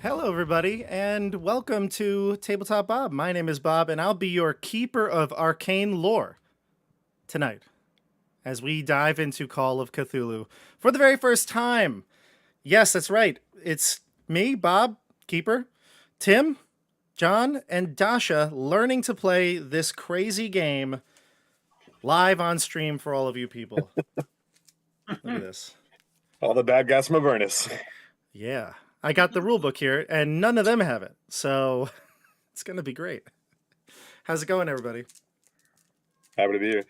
Hello, everybody, and welcome to Tabletop Bob. My name is Bob, and I'll be your keeper of arcane lore tonight as we dive into Call of Cthulhu for the very first time. Yes, that's right. It's me, Bob, keeper, Tim, John, and Dasha learning to play this crazy game live on stream for all of you people. Look at this. All the bad guys from Avernus. Yeah. I got the rule book here, and none of them have it. So it's going to be great. How's it going, everybody? Happy to be here.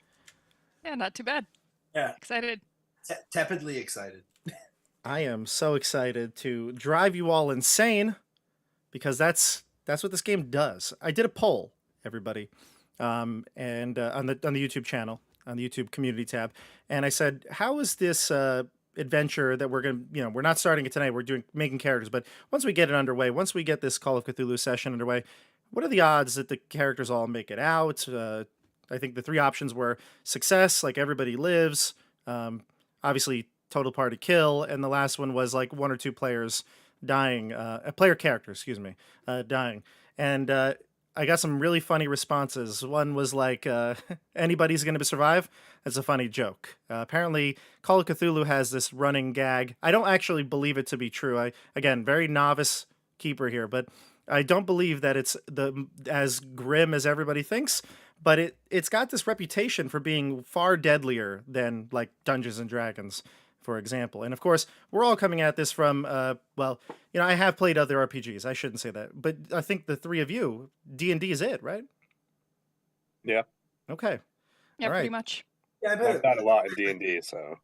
Yeah, not too bad. Yeah, Excited. tepidly excited. I am so excited to drive you all insane because that's what this game does. I did a poll, everybody, and on the YouTube channel, on the YouTube community tab, and I said, "How is this adventure that we're gonna, we're not starting it tonight. We're making characters, but once we get it underway, once we get this Call of Cthulhu session underway, what are the odds that the characters all make it out?" I think the three options were success, like everybody lives, obviously total party kill, and the last one was like one or two players dying, a player character, excuse me, dying. And I got some really funny responses. One was like, anybody's going to survive? That's a funny joke. Apparently, Call of Cthulhu has this running gag. I don't actually believe it to be true. Again, very novice keeper here, but I don't believe that it's as grim as everybody thinks. But it's got this reputation for being far deadlier than like Dungeons and Dragons, for example. And of course, we're all coming at this from, I have played other RPGs. I shouldn't say that. But I think the three of you, D&D is it, right? Yeah. Okay. Yeah, All right. pretty much. Yeah, I've done a lot in D&D, so.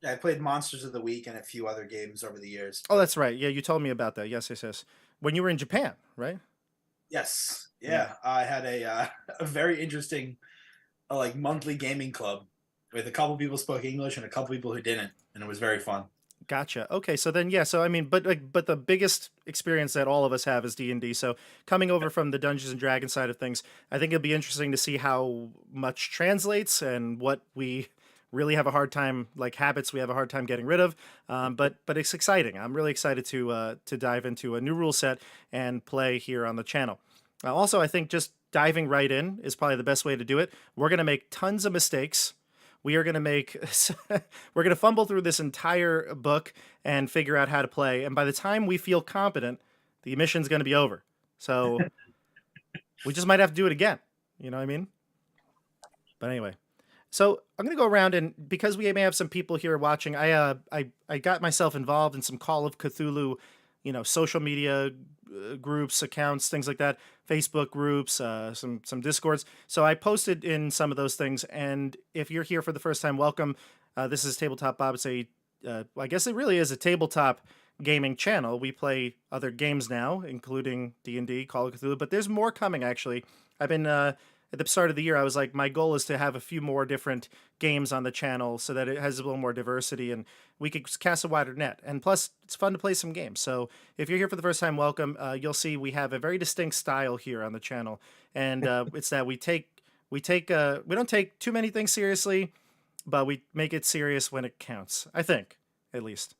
I played Monsters of the Week and a few other games over the years. Oh, that's right. Yeah, you told me about that. Yes. When you were in Japan, right? Yes. Yeah. I had a very interesting monthly gaming club with a couple people who spoke English and a couple people who didn't, and it was very fun. Gotcha. Okay, so then so I mean, but the biggest experience that all of us have is D&D. So coming over from the Dungeons and Dragons side of things, I think it'll be interesting to see how much translates and what we really have a hard time, like habits we have a hard time getting rid of. But it's exciting. I'm really excited to dive into a new rule set and play here on the channel. Also, I think just diving right in is probably the best way to do it. We're going to make tons of mistakes. We are going to we're going to fumble through this entire book and figure out how to play. And by the time we feel competent, the mission's going to be over. So we just might have to do it again. You know what I mean? But anyway, so I'm going to go around, and because we may have some people here watching, I got myself involved in some Call of Cthulhu, social media groups, accounts, things like that, Facebook groups, some Discords. So I posted in some of those things. And if you're here for the first time, welcome. This is Tabletop Bob. It's I guess it really is a tabletop gaming channel. We play other games now, including D&D, Call of Cthulhu, but there's more coming, actually. I've been, at the start of the year, I was like, my goal is to have a few more different games on the channel so that it has a little more diversity and we could cast a wider net. And plus, it's fun to play some games. So if you're here for the first time, welcome. You'll see we have a very distinct style here on the channel. And it's that we don't take too many things seriously, but we make it serious when it counts, I think, at least.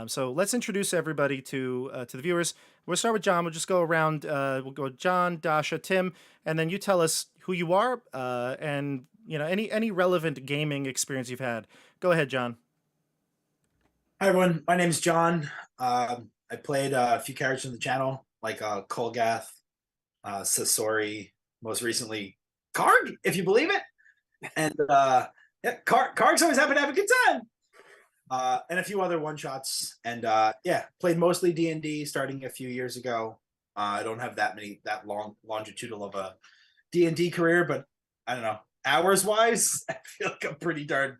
So let's introduce everybody to the viewers. We'll start with John. We'll just go around. We'll go John, Dasha, Tim, and then you tell us who you are and any relevant gaming experience you've had. Go ahead, John. Hi everyone, my name's John. I played a few characters in the channel, like Kolgath, Sasori, most recently Karg, if you believe it. And Karg's always happy to have a good time. And a few other one-shots, and played mostly D&D starting a few years ago. I don't have that longitudinal of a D&D career, but I don't know, hours-wise, I feel like I'm pretty darn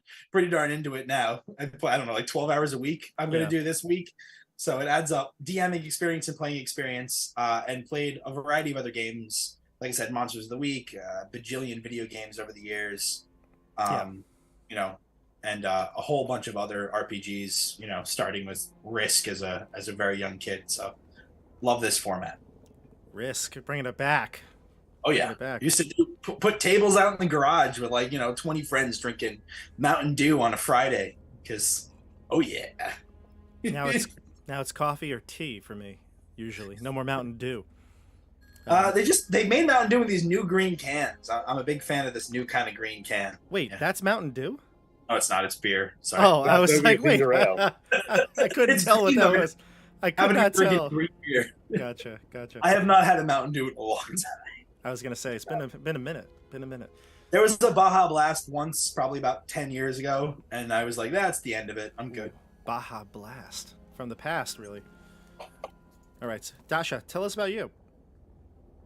into it now. I don't know, like 12 hours a week I'm going to do this week. So it adds up. DMing experience and playing experience, and played a variety of other games. Like I said, Monsters of the Week, bajillion video games over the years. And a whole bunch of other RPGs, starting with Risk as a very young kid. So love this format. Risk, bringing it back. Oh yeah, used to put tables out in the garage with 20 friends drinking Mountain Dew on a Friday because, oh yeah. Now it's coffee or tea for me Usually, no more Mountain Dew. They made Mountain Dew with these new green cans. I'm a big fan of this new kind of green can. Wait, Yeah. that's Mountain Dew? Oh, it's not. It's beer. Sorry. Oh, I was That's like, maybe wait, ginger ale. I couldn't It's tell what green, that though. was. I could Haven't not been drinking tell. green beer. Gotcha. I have not had a Mountain Dew in a long time. I was gonna say it's been a minute. Been a minute. There was a Baja Blast once, probably about 10 years ago, and I was like, that's the end of it. I'm good. Baja Blast from the past, really. All right, Dasha, tell us about you.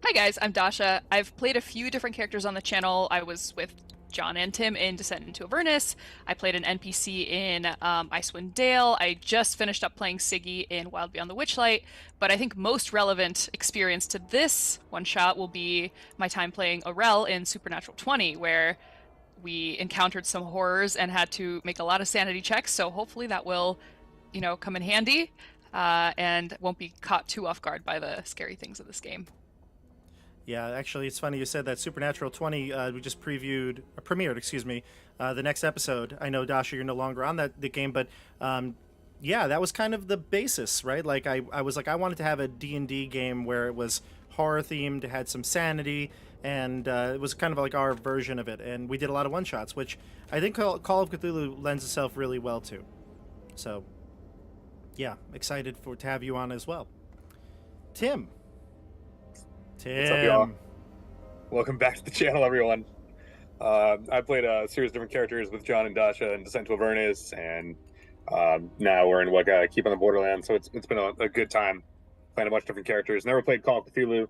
Hi guys, I'm Dasha. I've played a few different characters on the channel. I was with John and Tim in Descent into Avernus. I played an NPC in Icewind Dale. I just finished up playing Siggy in Wild Beyond the Witchlight. But I think most relevant experience to this one-shot will be my time playing Aurel in Supernatural 20, where we encountered some horrors and had to make a lot of sanity checks. So hopefully that will, come in handy and won't be caught too off guard by the scary things of this game. Yeah, actually, it's funny you said that. Supernatural 20. We just premiered, the next episode. I know, Dasha, you're no longer on the game, but yeah, that was kind of the basis, right? Like I was like, I wanted to have a D&D game where it was horror themed, it had some sanity, and it was kind of like our version of it. And we did a lot of one shots, which I think Call of Cthulhu lends itself really well to. So, yeah, excited to have you on as well, Tim. What's up, y'all? Welcome back to the channel, everyone. I played a series of different characters with John and Dasha in Descent to Avernus, and now we're in Keep on the Borderlands, so it's been a good time playing a bunch of different characters. Never played Call of Cthulhu.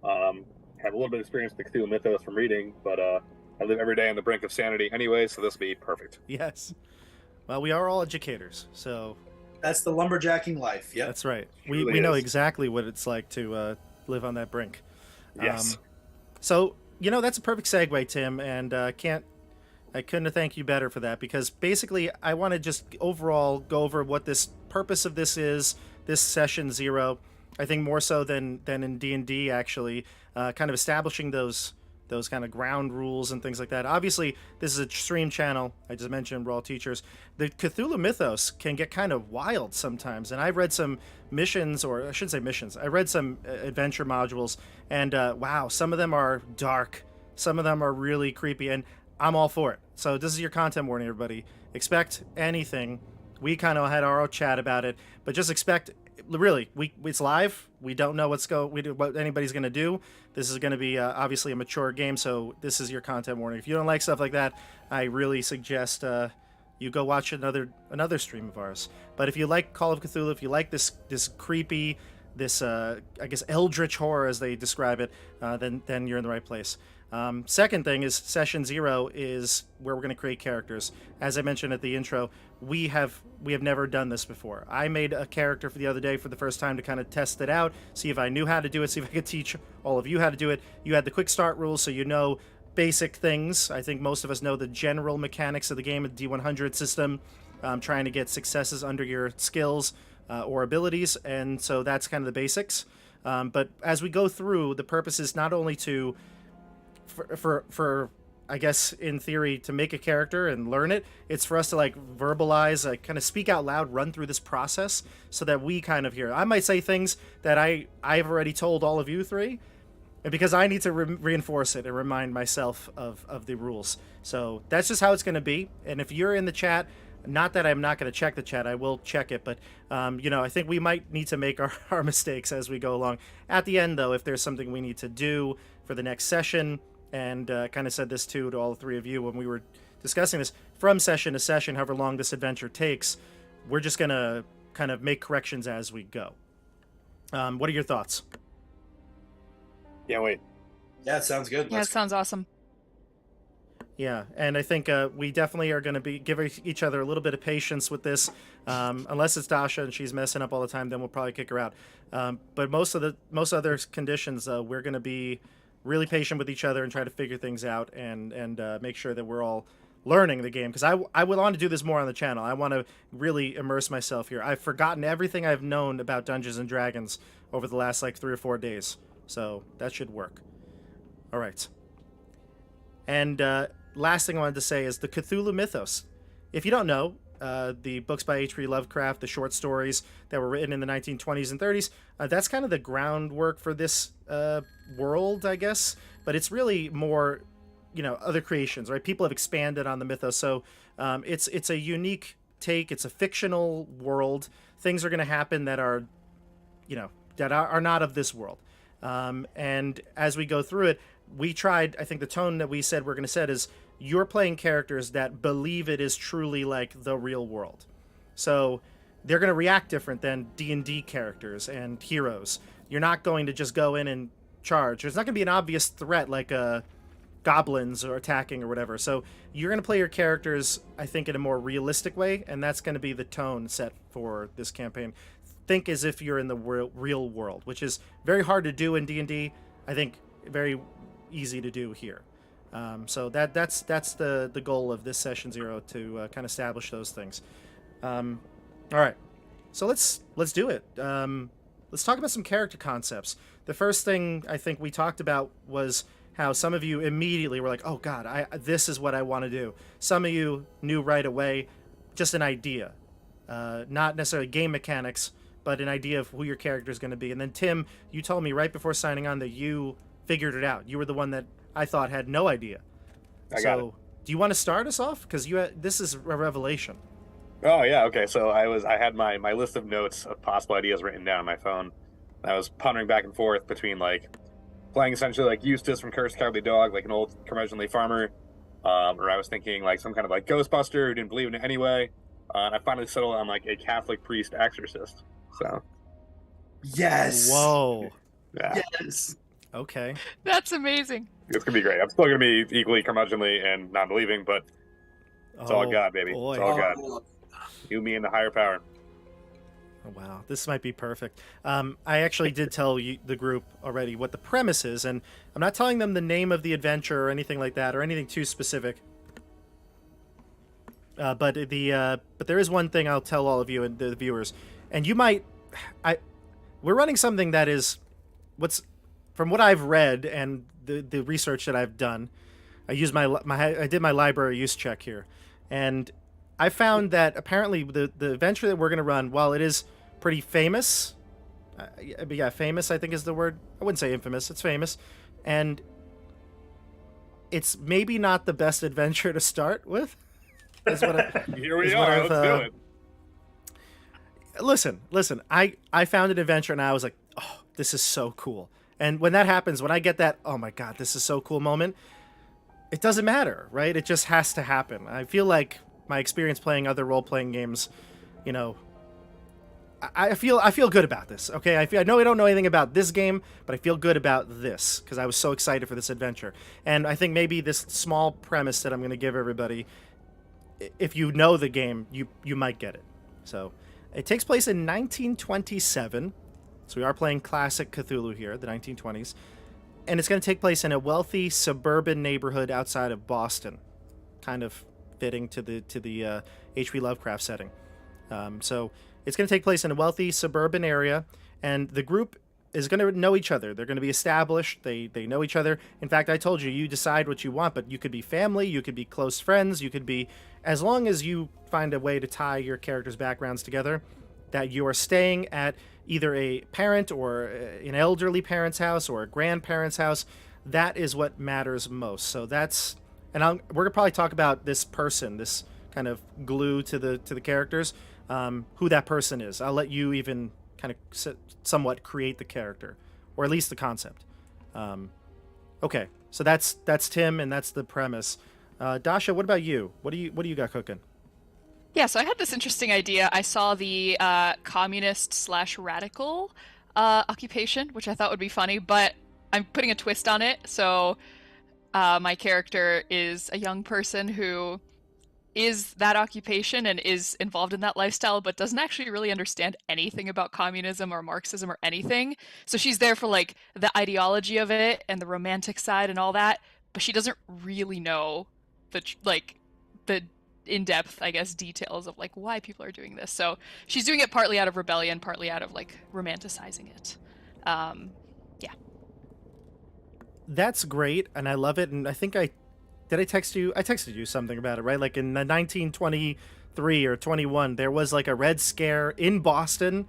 Have a little bit of experience with the Cthulhu mythos from reading, but I live every day on the brink of sanity anyway, so this will be perfect. Yes. Well, we are all educators, so... That's the lumberjacking life, yep. That's right. Really We know is. exactly what it's like to live on that brink. Yes. So, that's a perfect segue, Tim, and I couldn't have thanked you better for that, because basically I want to just overall go over what this purpose of this is, this session 0. I think more so than in D&D, actually, kind of establishing those kind of ground rules and things like that. Obviously, this is a stream channel. I just mentioned we're all teachers. The Cthulhu mythos can get kind of wild sometimes, and I've read some missions, or I shouldn't say missions. I read some adventure modules, and wow, some of them are dark. Some of them are really creepy, and I'm all for it. So this is your content warning, everybody. Expect anything. We kind of had our own chat about it, but just expect. Really, it's live. We don't know what anybody's going to do. This is going to be obviously a mature game, so this is your content warning. If you don't like stuff like that, I really suggest you go watch another stream of ours. But if you like Call of Cthulhu, if you like this creepy, this I guess eldritch horror as they describe it, then you're in the right place. Second thing is session 0 is where we're going to create characters. As I mentioned at the intro, we have never done this before. I made a character for the other day for the first time to kind of test it out, see if I knew how to do it, see if I could teach all of you how to do it. You had the quick start rules, so you know basic things. I think most of us know the general mechanics of the game, the D100 system, trying to get successes under your skills or abilities, and so that's kind of the basics. But as we go through, the purpose is not only to for I guess in theory to make a character and learn it, it's for us to like verbalize, like kind of speak out loud, run through this process so that we kind of hear. I might say things that I've already told all of you three, and because I need to reinforce it and remind myself of the rules. So that's just how it's going to be. And if you're in the chat, not that I'm not going to check the chat, I will check it, but I think we might need to make our mistakes as we go along. At the end, though, if there's something we need to do for the next session, and kind of said this too to all three of you when we were discussing this, from session to session, however long this adventure takes, we're just going to kind of make corrections as we go. What are your thoughts? Can't wait. Yeah, it sounds good. Yeah, it sounds awesome. Yeah, and I think we definitely are going to give each other a little bit of patience with this. Unless it's Dasha and she's messing up all the time, then we'll probably kick her out. But most other conditions, we're going to be really patient with each other and try to figure things out and make sure that we're all learning the game. Because I would want to do this more on the channel. I want to really immerse myself here. I've forgotten everything I've known about Dungeons and Dragons over the last 3 or 4 days. So that should work. All right. And last thing I wanted to say is the Cthulhu mythos. If you don't know, the books by H.P. Lovecraft, the short stories that were written in the 1920s and 30s. That's kind of the groundwork for this world, I guess. But it's really more, other creations, right? People have expanded on the mythos, so it's a unique take. It's a fictional world. Things are going to happen that are, that are not of this world. And as we go through it, we tried, I think the tone that we said we're going to set is you're playing characters that believe it is truly like the real world. So they're going to react different than D&D characters and heroes. You're not going to just go in and charge. There's not going to be an obvious threat like goblins or attacking or whatever. So you're going to play your characters, I think, in a more realistic way, and that's going to be the tone set for this campaign. Think as if you're in the real world, which is very hard to do in D&D. I think very easy to do here. So that's the goal of this session 0, to kind of establish those things. All right, so let's do it. Let's talk about some character concepts. The first thing I think we talked about was how some of you immediately were like, oh God, this is what I want to do. Some of you knew right away, just an idea, not necessarily game mechanics, but an idea of who your character is going to be. And then Tim, you told me right before signing on that you figured it out. You were the one that I thought had no idea. I got it. Do you want to start us off? Because this is a revelation. Oh yeah, okay. So I had my list of notes of possible ideas written down on my phone. I was pondering back and forth between like playing essentially like Eustace from Cursed Cowardly Dog, like an old curmudgeonly farmer, or I was thinking like some kind of like Ghostbuster who didn't believe in it anyway. And I finally settled on like a Catholic priest exorcist. So. Yes. Whoa. Yeah. Yes. Okay. That's amazing. It's gonna be great. I'm still gonna be equally curmudgeonly and non-believing, but it's all God, baby. Boy. It's all God. You, me, and the higher power. Oh, wow, this might be perfect. I actually did tell the group already what the premise is, and I'm not telling them the name of the adventure or anything like that, or anything too specific. But there is one thing I'll tell all of you and the viewers, and you might. We're running something that is, from what I've read and the research that I've done. I did my library use check here, and I found that apparently the adventure that we're going to run, while it is pretty famous, famous I think is the word. I wouldn't say infamous. It's famous, and it's maybe not the best adventure to start with. Here we are. Let's do it. Listen. I found an adventure and I was like, oh, this is so cool. And when that happens, when I get that, oh my God, this is so cool moment, it doesn't matter, right? It just has to happen. I feel like my experience playing other role-playing games, I feel good about this. Okay, I know I don't know anything about this game, but I feel good about this because I was so excited for this adventure. And I think maybe this small premise that I'm going to give everybody, if you know the game, you might get it. So it takes place in 1927. So we are playing classic Cthulhu here, the 1920s. And it's going to take place in a wealthy suburban neighborhood outside of Boston. Kind of fitting to the H.P. Lovecraft setting. So it's going to take place in a wealthy suburban area, and the group is going to know each other. They're going to be established. They know each other. In fact, I told you decide what you want, but you could be family, you could be close friends, you could be, as long as you find a way to tie your characters' backgrounds together, that you are staying at either a parent or an elderly parent's house or a grandparent's house. That is what matters most. So that's, and we're gonna probably talk about this person, this kind of glue to the characters, who that person is. I'll let you even kind of somewhat create the character, or at least the concept. Okay, so that's Tim, and that's the premise. Dasha, what about you? What do you got cooking? Yeah, so I had this interesting idea. I saw the communist/radical occupation, which I thought would be funny, but I'm putting a twist on it. So my character is a young person who is that occupation and is involved in that lifestyle, but doesn't actually really understand anything about communism or Marxism or anything. So she's there for like the ideology of it and the romantic side and all that, but she doesn't really know the in-depth, I guess, details of like why people are doing this. So she's doing it partly out of rebellion, partly out of like romanticizing it. Yeah. That's great, and I love it. And I think did I text you? I texted you something about it, right? Like in the 1920 23 or 21, there was like a Red Scare in Boston,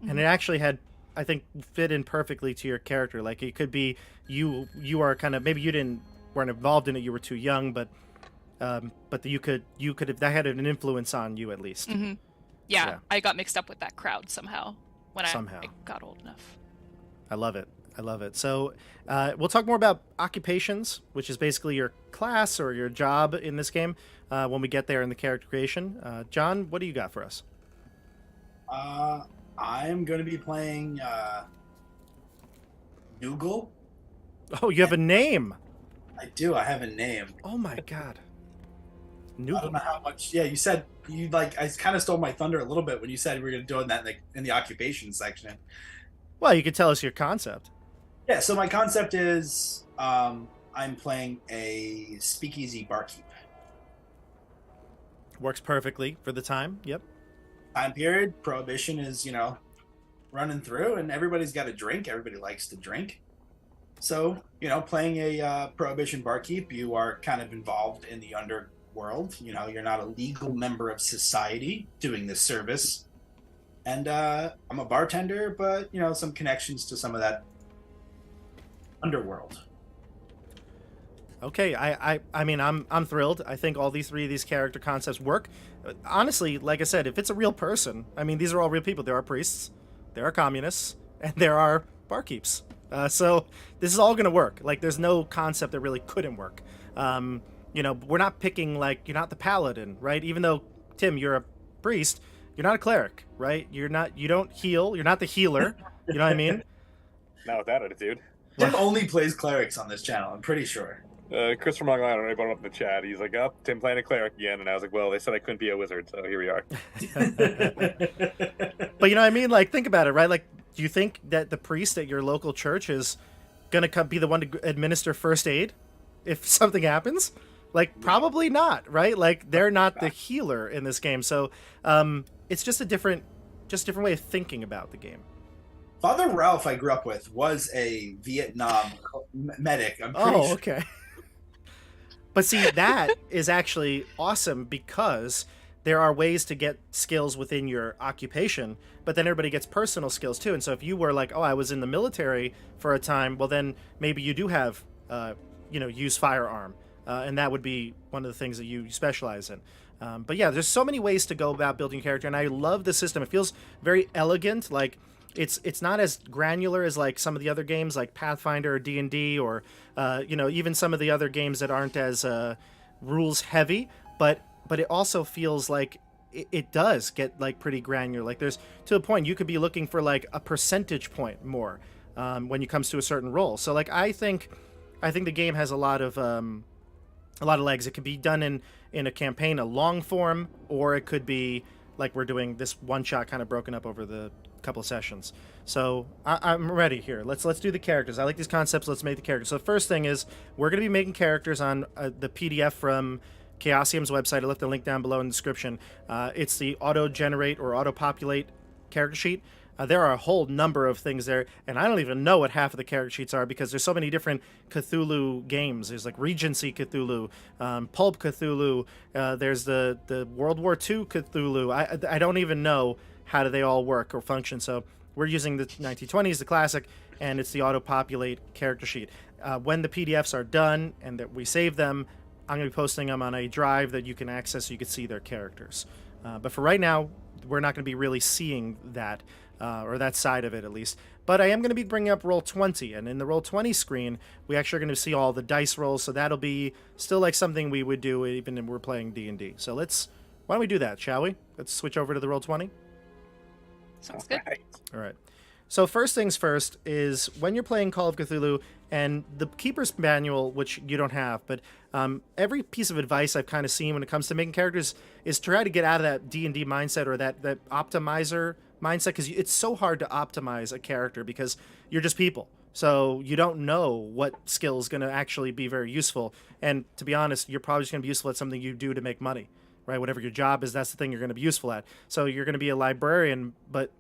and it actually had, I think, fit in perfectly to your character. Like it could be you are kind of, maybe you weren't involved in it, you were too young, but you could have, that had an influence on you at least. Yeah, I got mixed up with that crowd somehow when I got old enough. I love it. I love it. So we'll talk more about occupations, which is basically your class or your job in this game when we get there in the character creation. John, what do you got for us? I'm going to be playing Noogle. Oh, you have a name. I do. I have a name. Oh my god. I don't know how much. Yeah, you said you like. I kind of stole my thunder a little bit when you said we were going to do that in the occupation section. Well, you could tell us your concept. Yeah. So my concept is I'm playing a speakeasy barkeep. Works perfectly for the time. Yep. Time period. Prohibition is running through, and everybody's got a drink. Everybody likes to drink. So playing a prohibition barkeep, you are kind of involved in the underworld. You're not a legal member of society doing this service. And I'm a bartender, but some connections to some of that underworld. Okay, I mean I'm thrilled. I think all these 3 of these character concepts work. Honestly, like I said, if it's a real person, I mean these are all real people. There are priests, there are communists, and there are barkeeps. So this is all going to work. Like there's no concept that really couldn't work. We're not picking like you're not the paladin, right? Even though Tim, you're a priest, you're not a cleric, right? You don't heal. You're not the healer. You know what I mean? Not with that attitude. Tim only plays clerics on this channel, I'm pretty sure. Christopher MacLeod already brought it up in the chat. He's like, "Oh, Tim playing a cleric again," and I was like, "Well, they said I couldn't be a wizard, so here we are." But you know what I mean? Like think about it, right? Like do you think that the priest at your local church is gonna be the one to administer first aid if something happens? Like probably not, right? Like they're not the healer in this game. So it's just a different way of thinking about the game. Father Ralph I grew up with was a Vietnam medic. I'm pretty sure. Okay. But see, that is actually awesome because there are ways to get skills within your occupation, but then everybody gets personal skills too. And so if you were like, oh, I was in the military for a time, well, then maybe you do have, use firearm. And that would be one of the things that you specialize in. But yeah, there's so many ways to go about building a character, and I love the system. It feels very elegant. Like it's not as granular as like some of the other games like Pathfinder or D&D or even some of the other games that aren't as rules heavy, but it also feels like it does get like pretty granular. Like there's to a point you could be looking for like a percentage point more when it comes to a certain role. So like I think the game has a lot of legs. It could be done in a campaign, a long form, or it could be like we're doing this one shot kind of broken up over the couple sessions. So I'm ready here. Let's do the characters. I like these concepts. Let's make the characters. So the first thing is we're going to be making characters on the PDF from Chaosium's website. I left the link down below in the description. It's the auto-generate or auto-populate character sheet. There are a whole number of things there, and I don't even know what half of the character sheets are because there's so many different Cthulhu games. There's like Regency Cthulhu, Pulp Cthulhu, there's the World War II Cthulhu. I don't even know how do they all work or function, so we're using the 1920s, the classic, and it's the auto-populate character sheet. When the PDFs are done and that we save them, I'm going to be posting them on a drive that you can access so you can see their characters. But for right now, we're not going to be really seeing that, or that side of it at least. But I am going to be bringing up Roll20, and in the Roll20 screen, we actually are going to see all the dice rolls, so that'll be still like something we would do even when we're playing D&D. So why don't we do that, shall we? Let's switch over to the Roll20. Sounds good. All right. So first things first is when you're playing Call of Cthulhu, and the Keeper's Manual, which you don't have, but every piece of advice I've kind of seen when it comes to making characters is try to get out of that D&D mindset or that optimizer mindset, because it's so hard to optimize a character because you're just people. So you don't know what skill is going to actually be very useful. And to be honest, you're probably just going to be useful at something you do to make money, right? Whatever your job is, that's the thing you're going to be useful at. So you're going to be a librarian, but,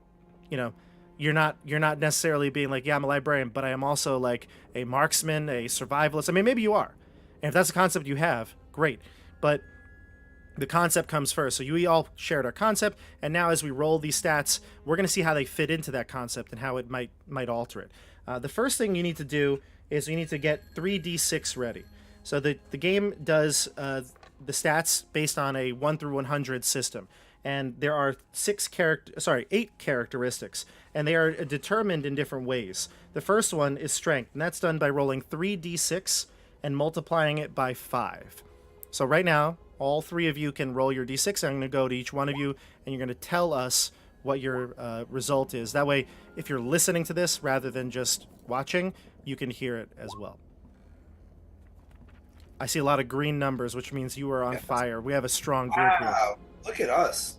you're not necessarily being like, yeah, I'm a librarian, but I am also like a marksman, a survivalist. I mean, maybe you are. And if that's a concept you have, great. But the concept comes first. So we all shared our concept, and now as we roll these stats, we're going to see how they fit into that concept and how it might alter it. The first thing you need to do is you need to get 3d6 ready. So the game does the stats based on a 1 through 100 system, and there are 8 characteristics, and they are determined in different ways. The first one is strength, and that's done by rolling 3d6 and multiplying it by 5. So right now, all 3 of you can roll your d6. I'm going to go to each one of you, and you're going to tell us what your result is. That way, if you're listening to this rather than just watching, you can hear it as well. I see a lot of green numbers, which means you are on fire. We have a strong group here. Wow, look at us.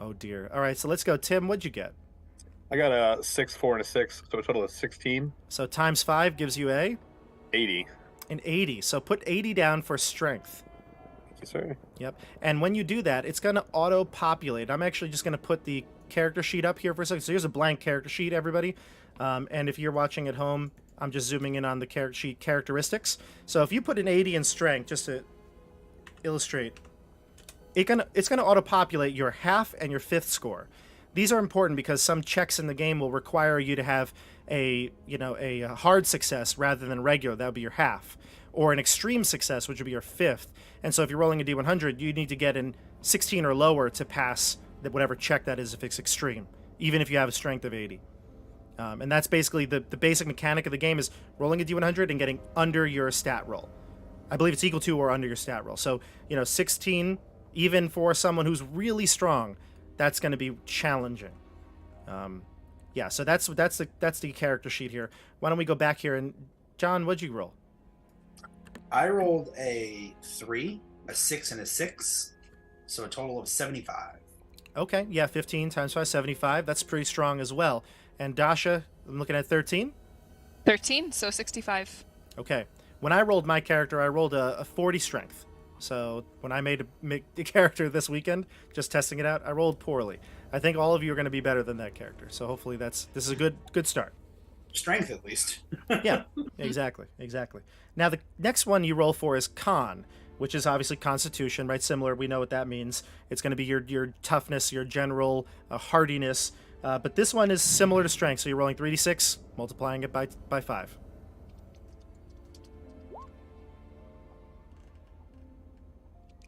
Oh, dear. All right, so let's go. Tim, what'd you get? I got a 6, 4, and a 6, so a total of 16. So times 5 gives you 80. an 80. So put 80 down for strength. Thank you, sir. Yep. And when you do that, it's going to auto-populate. I'm actually just going to put the character sheet up here for a second. So here's a blank character sheet, everybody. And if you're watching at home, I'm just zooming in on the character sheet characteristics. So if you put an 80 in strength, just to illustrate, it's gonna auto-populate your half and your fifth score. These are important because some checks in the game will require you to have a hard success rather than regular. That would be your half, or an extreme success, which would be your fifth. And so if you're rolling a d100, you need to get in 16 or lower to pass whatever check that is if it's extreme, even if you have a strength of 80. And that's basically the basic mechanic of the game, is rolling a d100 and getting under your stat roll. I believe it's equal to or under your stat roll. So 16, even for someone who's really strong, that's going to be challenging. Yeah, so that's the character sheet here. Why don't we go back here, and John, what'd you roll? I rolled a 3, a 6, and a 6, so a total of 75. Okay, yeah, 15 times 5, 75. That's pretty strong as well. And Dasha, I'm looking at 13. 13, so 65. Okay. When I rolled my character, I rolled a 40 strength. So when I made the character this weekend, just testing it out, I rolled poorly. I think all of you are going to be better than that character. So hopefully this is a good start. Strength, at least. Yeah, exactly. Now the next one you roll for is Con, which is obviously Constitution, right? Similar, we know what that means. It's going to be your toughness, your general hardiness. But this one is similar to Strength, so you're rolling 3d6, multiplying it by 5.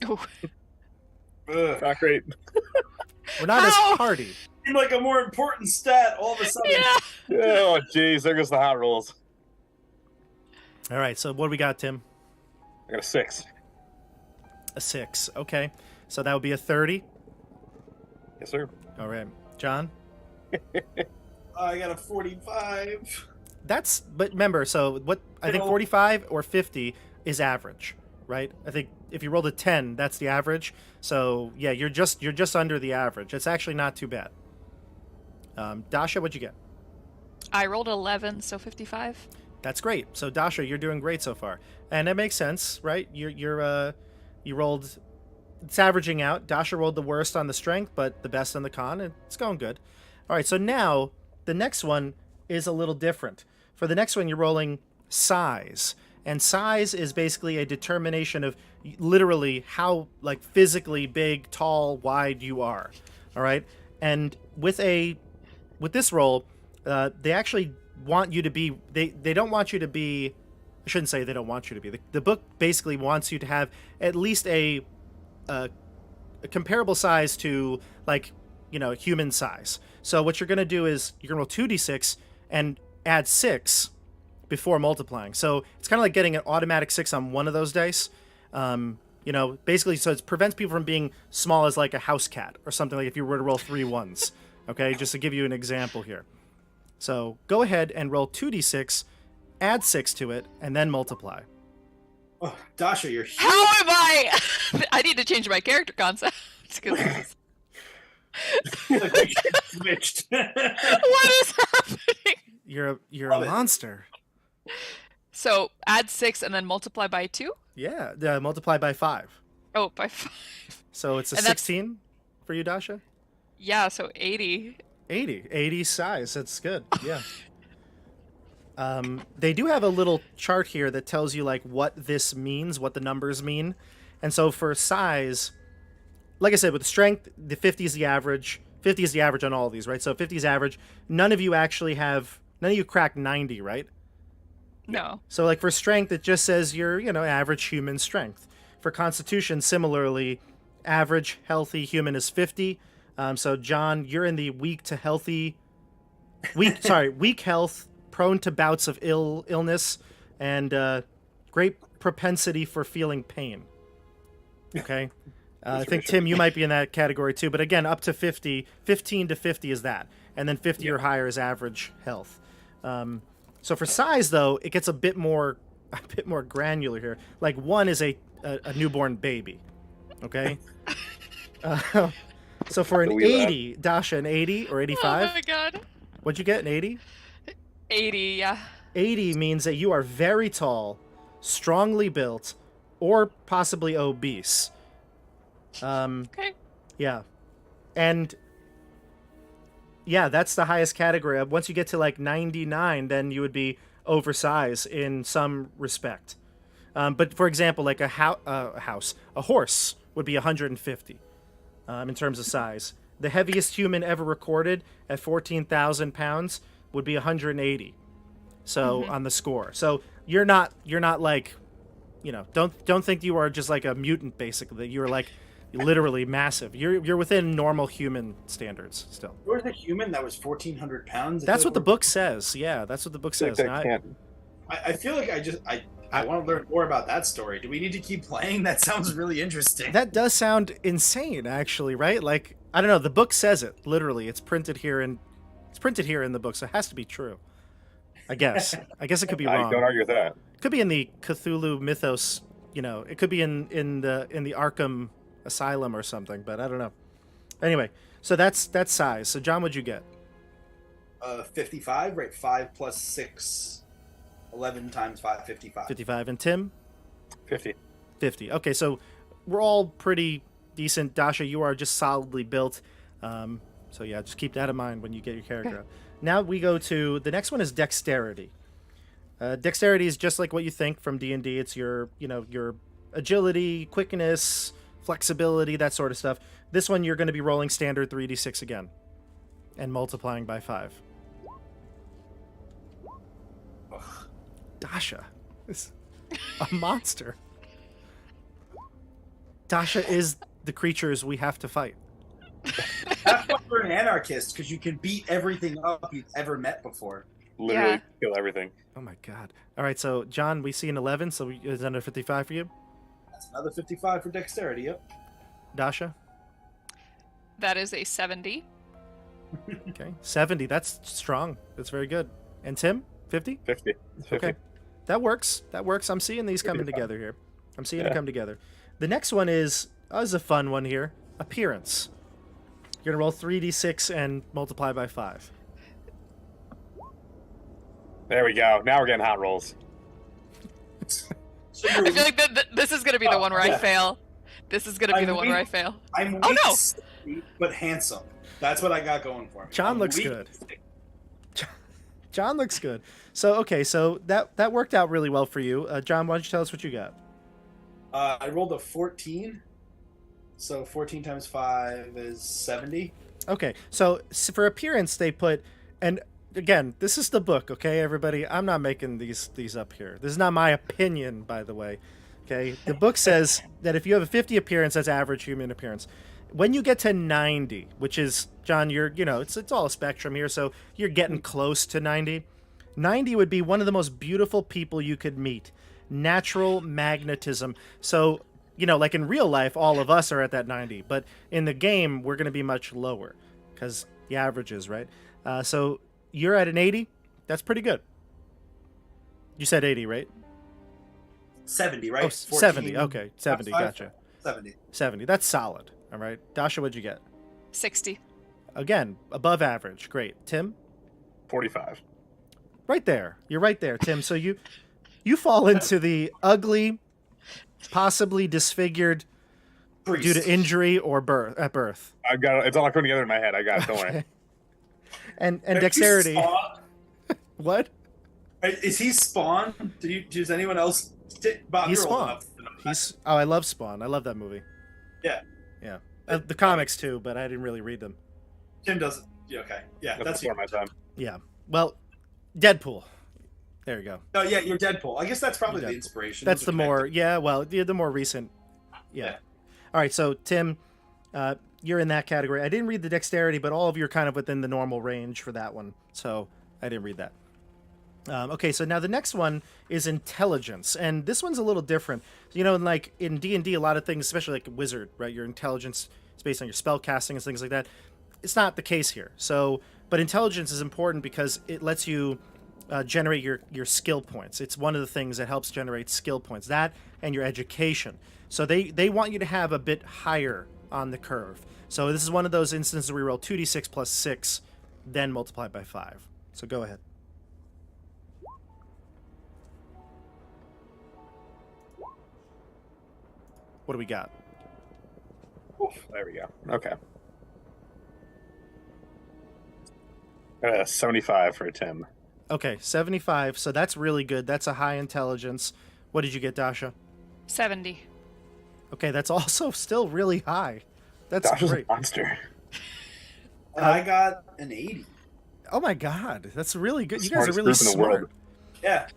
Ooh. Not great. We're not as hardy. Seemed like a more important stat all of a sudden. Yeah. Oh, jeez, there goes the hot rolls. All right, so what do we got, Tim? I got a 6. A 6. Okay, so that would be a 30. Yes, sir. All right, John? I got a 45. But remember, so what I think 45 or 50 is average, right? I think if you rolled a 10, that's the average. So yeah, you're just under the average. It's actually not too bad. Dasha, what'd you get? I rolled 11, so 55. That's great. So Dasha, you're doing great so far, and that makes sense, right? You rolled. It's averaging out. Dasha rolled the worst on the strength, but the best on the con, and it's going good. All right, so now the next one is a little different. For the next one, you're rolling size. And size is basically a determination of literally how physically big, tall, wide you are. All right? And with this roll, they actually want you to be they don't want you to be, I shouldn't say they don't want you to be. The book basically wants you to have at least a comparable size to human size. So what you're going to do is you're going to roll 2d6 and add 6 before multiplying. So it's kind of like getting an automatic 6 on one of those dice. Basically, so it prevents people from being small as like a house cat or something, like if you were to roll 3 1s. Okay, just to give you an example here. So go ahead and roll 2d6, add 6 to it, and then multiply. Oh, Dasha, you're huge. How am I? I need to change my character concept. Switched. What is happening? You're a monster. So add 6 and then multiply by 2? Yeah, multiply by 5. Oh, by 5. So it's a And 16 for you, Dasha? Yeah, so 80. 80 size. That's good. Yeah. They do have a little chart here that tells you what this means, what the numbers mean. And so for size, like I said, with strength, the 50 is the average. 50 is the average on all of these, right? So 50 is average. None of you crack 90, right? No. So like for strength, it just says you're, average human strength. For constitution, similarly, average healthy human is 50. So John, you're in the weak health, prone to bouts of illness, and great propensity for feeling pain. Okay. I think, Tim, you might be in that category too. But again, up to 50, 15 to 50 is that. And then 50 or higher is average health. So for size, though, it gets a bit more granular here. Like 1 is a newborn baby. Okay? So for an 80, Dasha, an 80 or 85? Oh my god. What'd you get, an 80? 80, yeah. 80 means that you are very tall, strongly built, or possibly obese. Okay. Yeah. And yeah, that's the highest category. Once you get to like 99, then you would be oversized in some respect. But for example, like a horse would be 150 in terms of size. The heaviest human ever recorded at 14,000 pounds would be 180. So on the score. So you're not like, don't think you are just like a mutant basically. You're like literally massive. You're within normal human standards still. There was a human that was 1,400 pounds. That's what the book says. Yeah, that's what the book says. I feel like I want to learn more about that story. Do we need to keep playing? That sounds really interesting. That does sound insane, actually, right? Like, I don't know. The book says it literally. It's printed here in the book, so it has to be true. I guess it could be wrong. I don't argue with that. It could be in the Cthulhu mythos. It could be in the Arkham Asylum or something, but I don't know. Anyway, so that's size. So John, what'd you get? 55, right? 5 plus 6, 11 times 5, 55. 55. And Tim? 50. 50. Okay, so we're all pretty decent. Dasha, you are just solidly built. So yeah, just keep that in mind when you get your character out. Now we go to the next one is dexterity. Dexterity is just like what you think from D&D. It's your agility, quickness, flexibility, that sort of stuff. This one you're going to be rolling standard 3d6 again and multiplying by 5. Ugh. Dasha is a monster. Dasha is the creatures we have to fight. That's why you're an anarchist, because you can beat everything up you've ever met before. Literally kill everything. Oh my god. All right, so John, we see an 11, so is that under 55 for you? That's another 55 for dexterity, yep. Dasha? That is a 70. Okay. 70, that's strong. That's very good. And Tim? 50? 50. Okay. That works. I'm seeing these coming together here. I'm seeing it come together. The next one is a fun one here. Appearance. You're going to roll 3d6 and multiply by 5. There we go. Now we're getting hot rolls. So I feel like this is going to be the one where I fail. This is going to be the one where I fail. I'm Oh, weak, no! but handsome. That's what I got going for me. John I'm looks weak. good. John looks good. So, okay, so that worked out really well for you. John, why don't you tell us what you got? I rolled a 14. So 14 times 5 is 70. Okay, so for appearance, they put, and again, this is the book, okay, everybody? I'm not making these up here. This is not my opinion, by the way. Okay, the book says that if you have a 50 appearance, that's average human appearance. When you get to 90, which is, John, it's all a spectrum here, so you're getting close to 90. 90 would be one of the most beautiful people you could meet. Natural magnetism. So, like in real life, all of us are at that 90, but in the game, we're going to be much lower because the averages, right? So you're at an 80. That's pretty good. You said 80, right? 70, right? Oh, 70. Okay, 70. Gotcha. 70. 70. That's solid. All right. Dasha, what'd you get? 60. Again, above average. Great. Tim? 45. Right there. You're right there, Tim. So you fall into the ugly, possibly disfigured Priest. due to injury or at birth. I've got it. It's all coming together in my head. I got it. Don't worry. And Are you dexterity. spawned? What? Is he spawned? Does anyone else Bob, He's you're old Spawn. enough to know that. He's I love Spawn. I love that movie. Yeah. Yeah. The comics too, but I didn't really read them. Tim doesn't. Yeah, okay. Yeah, that's before my time. Yeah. Well, Deadpool. There you go. Oh yeah, you're Deadpool. I guess that's probably You're the Deadpool. inspiration. That's Those are the more connected. yeah. Well, the more recent. Yeah. All right. So Tim, you're in that category. I didn't read the dexterity, but all of you are kind of within the normal range for that one. So I didn't read that. Okay, so now the next one is intelligence, and this one's a little different. You know, like in D&D, a lot of things, especially like wizard, right? Your intelligence is based on your spell casting and things like that. It's not the case here. So, but intelligence is important because it lets you generate your skill points. It's one of the things that helps generate skill points. That and your education. So they want you to have a bit higher on the curve. So this is one of those instances where we roll 2d6 plus 6, then multiply by 5. So go ahead. What do we got? Oof, there we go. Okay. 75 for Tim. Okay, 75. So that's really good. That's a high intelligence. What did you get, Dasha? 70. Okay, that's also still really high. That's Dasha's great. a monster. I got an 80. Oh my god, that's really good. You guys are Smartest really group in the smart. world. Yeah.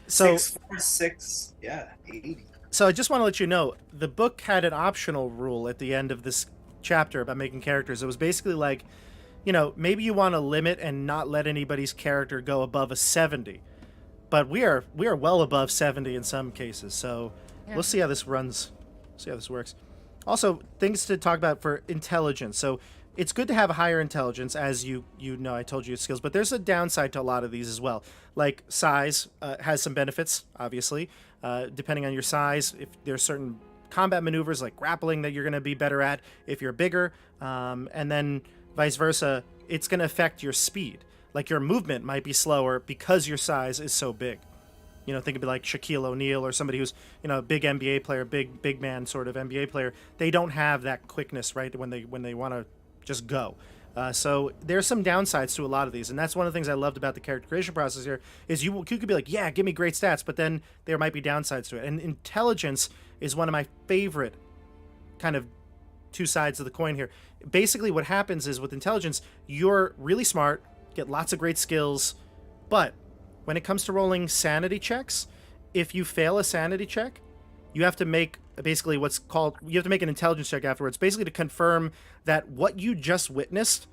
So 6, 4, 6. Yeah, 80. So I just want to let you know, the book had an optional rule at the end of this chapter about making characters. It was basically like, you know, maybe you want to limit and not let anybody's character go above a 70. But we are well above 70 in some cases. So we'll see how this runs. See how this works. Also, things to talk about for intelligence. So it's good to have a higher intelligence, as you know, I told you skills, but there's a downside to a lot of these as well. Like size has some benefits, obviously. Depending on your size, if there's certain combat maneuvers like grappling that you're going to be better at if you're bigger, and then vice versa, it's going to affect your speed. Like your movement might be slower because your size is so big. You know, think of it like Shaquille O'Neal or somebody who's, you know, a big NBA player, big man sort of NBA player. They don't have that quickness, right, when they want to just go. So there's some downsides to a lot of these, and that's one of the things I loved about the character creation process here is you could be like, yeah, give me great stats, but then there might be downsides to it. And intelligence is one of my favorite kind of two sides of the coin here. Basically what happens is with intelligence, you're really smart, get lots of great skills, but when it comes to rolling sanity checks, if you fail a sanity check, you have to make basically you have to make an intelligence check afterwards, basically to confirm that what you just witnessed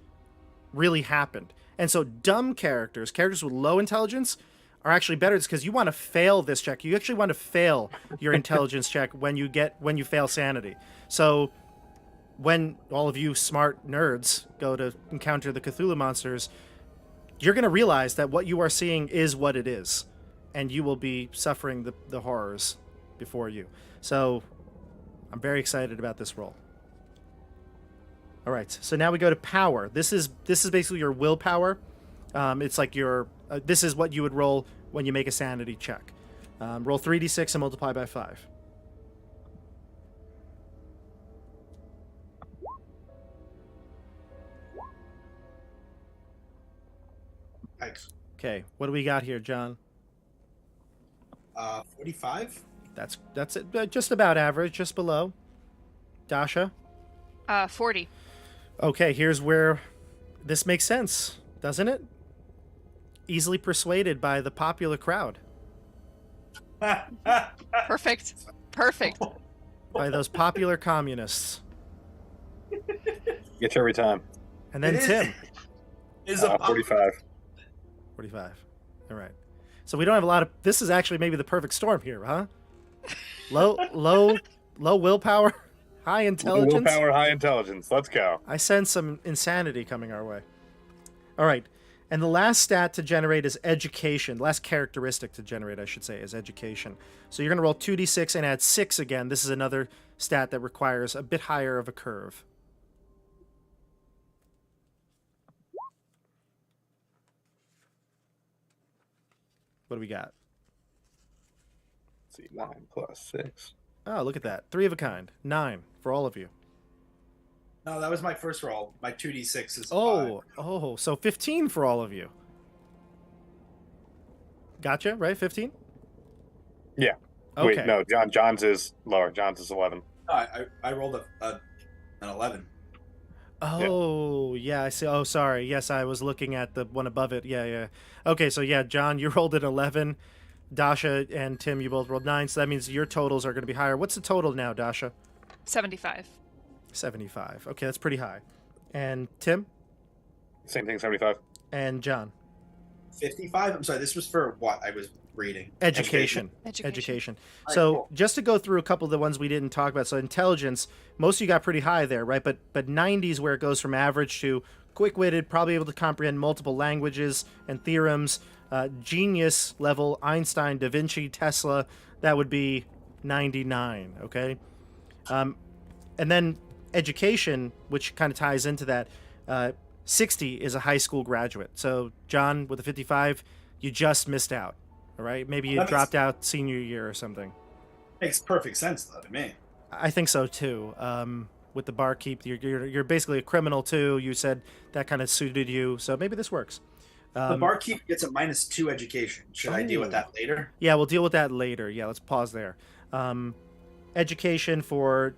really happened. And so dumb characters with low intelligence are actually better. It's because you want to fail this check. You actually want to fail your intelligence check when you fail sanity. So when all of you smart nerds go to encounter the Cthulhu monsters, you're going to realize that what you are seeing is what it is, and you will be suffering the horrors before you. So I'm very excited about this roll. All right, so now we go to power. This is basically your willpower. It's like this is what you would roll when you make a sanity check. Roll 3d6 and multiply by 5. Thanks. Okay, what do we got here, John? 45. That's it. Just about average, just below. Dasha? 40. Okay, here's where this makes sense, doesn't it? Easily persuaded by the popular crowd. Perfect. By those popular communists. Get you every time. And then Tim. Is a 45. 45. All right. So we don't have a lot of... This is actually maybe the perfect storm here, huh? Low willpower, high intelligence. Willpower, high intelligence. Let's go. I sense some insanity coming our way. All right. And the last stat to generate is education. The last characteristic to generate, I should say, is education. So you're going to roll 2d6 and add 6 again. This is another stat that requires a bit higher of a curve. What do we got? Let's see, 9 plus 6. Oh, look at that. 3 of a kind. 9 for all of you. No, that was my first roll. My 2d6 is 5. So 15 for all of you. Gotcha, right? 15? Yeah. Okay. Wait, no, John's is lower. John's is 11. I rolled an 11. Oh, yeah, I see. Oh, sorry. Yes, I was looking at the one above it. Yeah, yeah. Okay, so yeah, John, you rolled an 11. Dasha and Tim, you both rolled 9, so that means your totals are going to be higher. What's the total now, Dasha? 75. 75. Okay, that's pretty high. And Tim? Same thing, 75. And John? 55. I'm sorry. This was for what I was reading. Education. All Education. right, So cool. just to go through a couple of the ones we didn't talk about. So intelligence, most of you got pretty high there, right? But 90s where it goes from average to quick-witted, probably able to comprehend multiple languages and theorems. Genius level, Einstein, Da Vinci, Tesla, that would be 99, okay? And then education, which kind of ties into that, 60 is a high school graduate. So John, with a 55, you just missed out. All right, maybe you dropped out senior year or something. Makes perfect sense though to me. I think so too. With the barkeep, you're basically a criminal too. You said that kind of suited you, so maybe this works. The barkeep gets a -2 education. Should I deal with that later? Yeah, we'll deal with that later. Yeah, let's pause there. Education for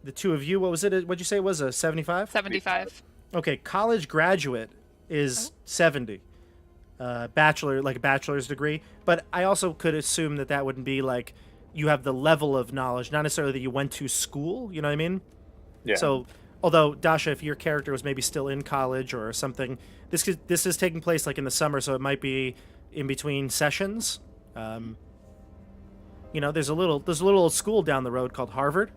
the two of you. What was it? What'd you say it was a 75? 75. Okay, college graduate is 70. Bachelor, like a bachelor's degree. But I also could assume that that wouldn't be like you have the level of knowledge, not necessarily that you went to school. You know what I mean? Yeah. So, although Dasha, if your character was maybe still in college or something, this is taking place like in the summer, so it might be in between sessions. You know, there's a little school down the road called Harvard.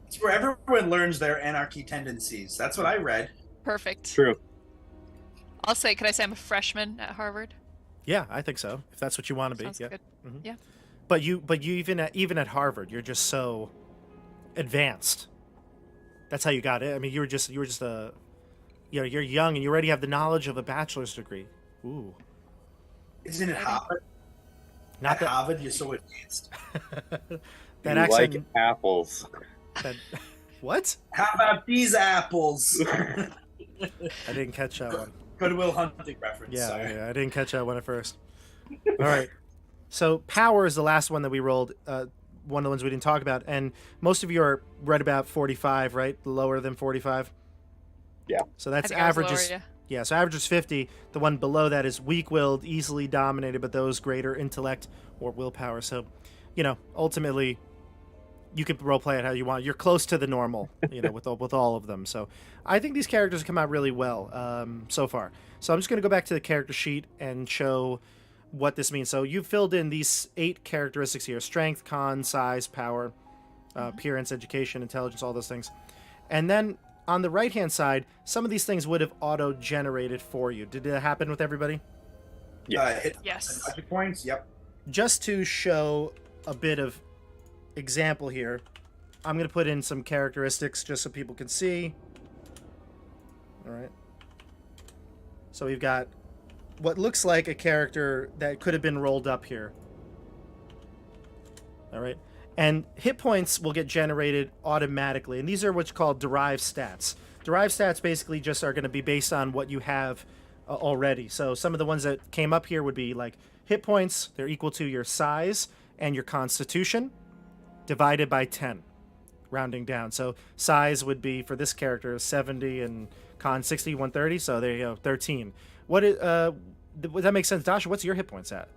It's where everyone learns their anarchy tendencies. That's what I read. Perfect. True. I'll say, could I say I'm a freshman at Harvard? Yeah, I think so. If that's what you want to be. Sounds Yeah. good. Mhm. Yeah. But you even at Harvard, you're just so advanced. That's how you got it. I mean, you were just a, you know, you're young and you already have the knowledge of a bachelor's degree. Ooh. Isn't it Harvard? Not At that Harvard, you're so advanced. that You accent. like apples. That, what? How about these apples? I didn't catch that one. Goodwill Hunting reference. Yeah, Sorry. yeah, I didn't catch that one at first. All right. So power is the last one that we rolled. One of the ones we didn't talk about, and most of you are right about 45, right? Lower than 45. Yeah. So I that's think I was averages. lower, Yeah, so average is 50. The one below that is weak-willed, easily dominated, but those greater intellect or willpower. So, you know, ultimately, you can role play it how you want. You're close to the normal, you know, with all of them. So, I think these characters come out really well so far. So I'm just going to go back to the character sheet and show what this means. So you've filled in these 8 characteristics here: strength, con, size, power, appearance, education, intelligence, all those things. And then on the right-hand side, some of these things would have auto-generated for you. Did that happen with everybody? Hit Yes. magic points. Yep. Just to show a bit of example here, I'm going to put in some characteristics just so people can see. All right. So we've got what looks like a character that could have been rolled up here. All right. And hit points will get generated automatically. And these are what's called derived stats. Derived stats basically just are going to be based on what you have already. So some of the ones that came up here would be like hit points. They're equal to your size and your constitution divided by 10, rounding down. So size would be, for this character, 70 and con 60, 130. So there you go, 13. Would that make sense? Dasha, what's your hit points at?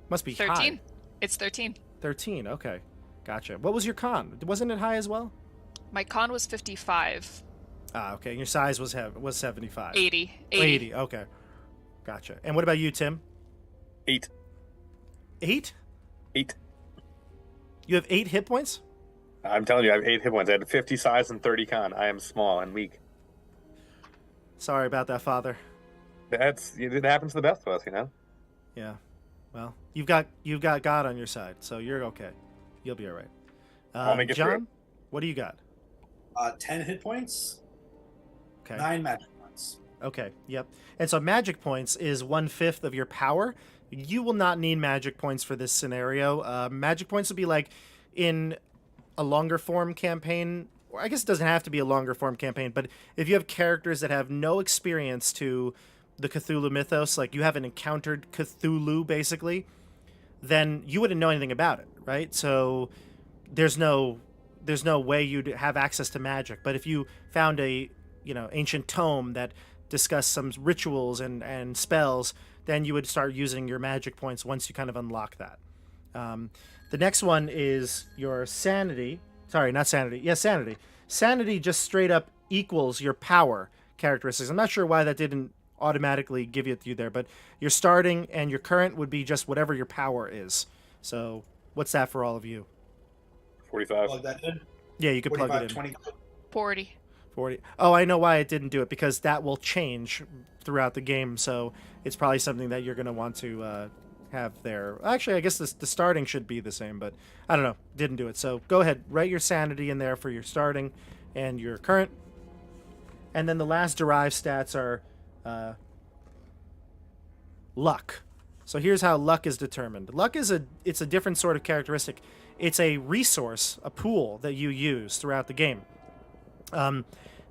Must be 13. high. It's 13. 13, okay. Gotcha. What was your con? Wasn't it high as well? My con was 55. Ah, okay. And your size was 75. 80. 80, okay. Gotcha. And what about you, Tim? 8. 8? 8. You have 8 hit points? I'm telling you, I have 8 hit points. I had 50 size and 30 con. I am small and weak. Sorry about that, Father. It happens to the best of us, you know? Yeah. Well, you've got God on your side, so you're okay. You'll be all right. I'll make it John, through. what do you got? 10 hit points. Okay. 9 magic points. Okay. Yep. And so magic points is 1/5 of your power. You will not need magic points for this scenario. Magic points would be like in a longer form campaign. Or I guess it doesn't have to be a longer form campaign, but if you have characters that have no experience to the Cthulhu mythos, like you haven't encountered Cthulhu basically, then you wouldn't know anything about it, right? So there's no way you'd have access to magic. But if you found a ancient tome that discussed some rituals and spells, then you would start using your magic points once you kind of unlock that. The next one is your sanity. Sorry, not sanity. Yes, sanity. Sanity just straight up equals your power characteristics. I'm not sure why that didn't automatically give it to you there, but your starting and your current would be just whatever your power is. So what's that for all of you? 45. Plug that in. Yeah, you could plug it in. 20. 40. 40. Oh, I know why it didn't do it, because that will change throughout the game. So it's probably something that you're going to want to have there. Actually, I guess the starting should be the same, but I don't know. Didn't do it. So go ahead, write your sanity in there for your starting and your current. And then the last derived stats are luck. So here's how luck is determined. Luck is it's a different sort of characteristic. It's a resource, a pool that you use throughout the game.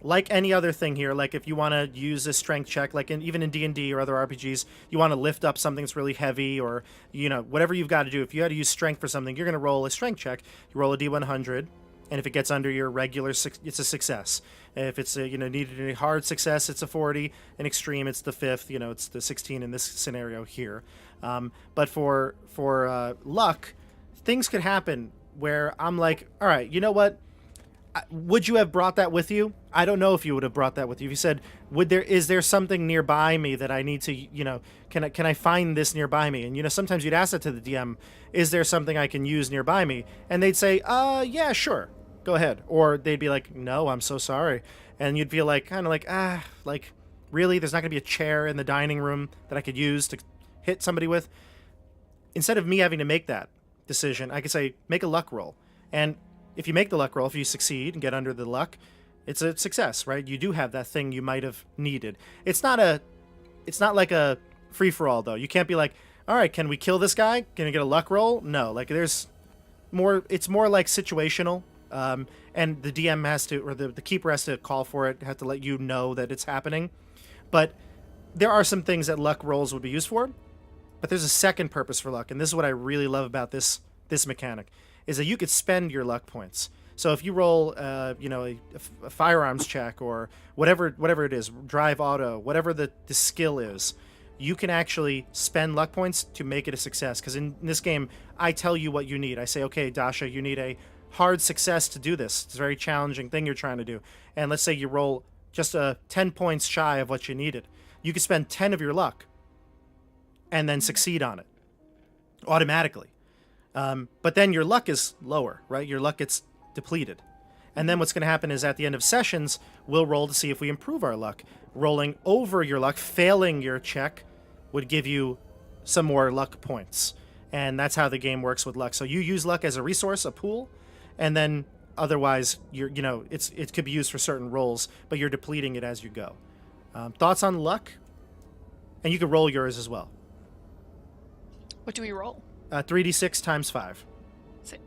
Like any other thing here, like if you want to use a strength check, like even in D&D or other RPGs, you want to lift up something that's really heavy, or whatever you've got to do. If you had to use strength for something, you're going to roll a strength check. You roll a D100, and if it gets under your regular, it's a success. If it's needed a hard success, it's a 40. An extreme, it's the 5th. It's the 16 in this scenario here. But for luck, things could happen where I'm like, all right, you know what? Would you have brought that with you? I don't know if you would have brought that with you. If you said, is there something nearby me that I need to, can I find this nearby me? And, sometimes you'd ask that to the DM, is there something I can use nearby me? And they'd say, yeah, sure, go ahead. Or they'd be like, no, I'm so sorry. And you'd feel like, really? There's not going to be a chair in the dining room that I could use to hit somebody with? Instead of me having to make that decision, I could say, make a luck roll. And if you make the luck roll, if you succeed and get under the luck, it's a success, right? You do have that thing you might have needed. It's not like a free-for-all, though. You can't be like, all right, can we kill this guy? Can I get a luck roll? No, it's more like situational. And the DM has to, or the keeper has to call for it, have to let you know that it's happening. But there are some things that luck rolls would be used for, but there's a second purpose for luck, and this is what I really love about this mechanic, is that you could spend your luck points. So if you roll, a firearms check or whatever it is, drive auto, whatever the skill is, you can actually spend luck points to make it a success. Because in this game, I tell you what you need. I say, okay, Dasha, you need a hard success to do this. It's a very challenging thing you're trying to do. And let's say you roll just 10 points shy of what you needed. You could spend 10 of your luck and then succeed on it automatically. But then your luck is lower, right? Your luck gets depleted. And then what's going to happen is at the end of sessions, we'll roll to see if we improve our luck. Rolling over your luck, failing your check, would give you some more luck points. And that's how the game works with luck. So you use luck as a resource, a pool, and then otherwise, it could be used for certain rolls, but you're depleting it as you go. Thoughts on luck? And you can roll yours as well. What do we roll? 3d6 times 5.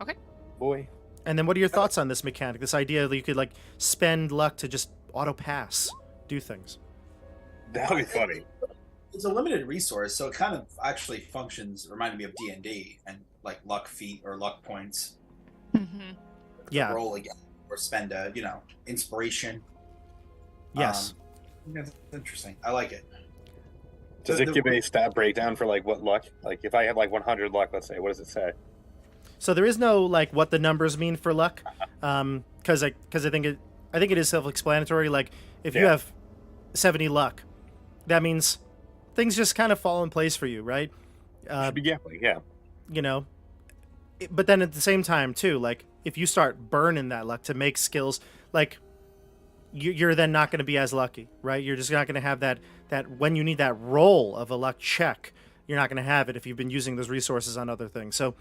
Okay. Boy. And then what are your thoughts on this mechanic? This idea that you could spend luck to just auto pass, do things. That would be funny. It's a limited resource, so it kind of actually functions, reminding me of D&D and luck feat or luck points. Mm-hmm. Yeah. Roll again or spend inspiration. Yes. That's interesting. I like it. Does it give a stat breakdown for what luck? If I have 100 luck, let's say, what does it say? So there is no what the numbers mean for luck, because I think it is self-explanatory. If you have 70 luck, that means things just kind of fall in place for you, right? Should be gambling, yeah. But then at the same time too, if you start burning that luck to make skills, you're then not going to be as lucky, right? You're just not going to have that when you need that roll of a luck check, you're not going to have it if you've been using those resources on other things. So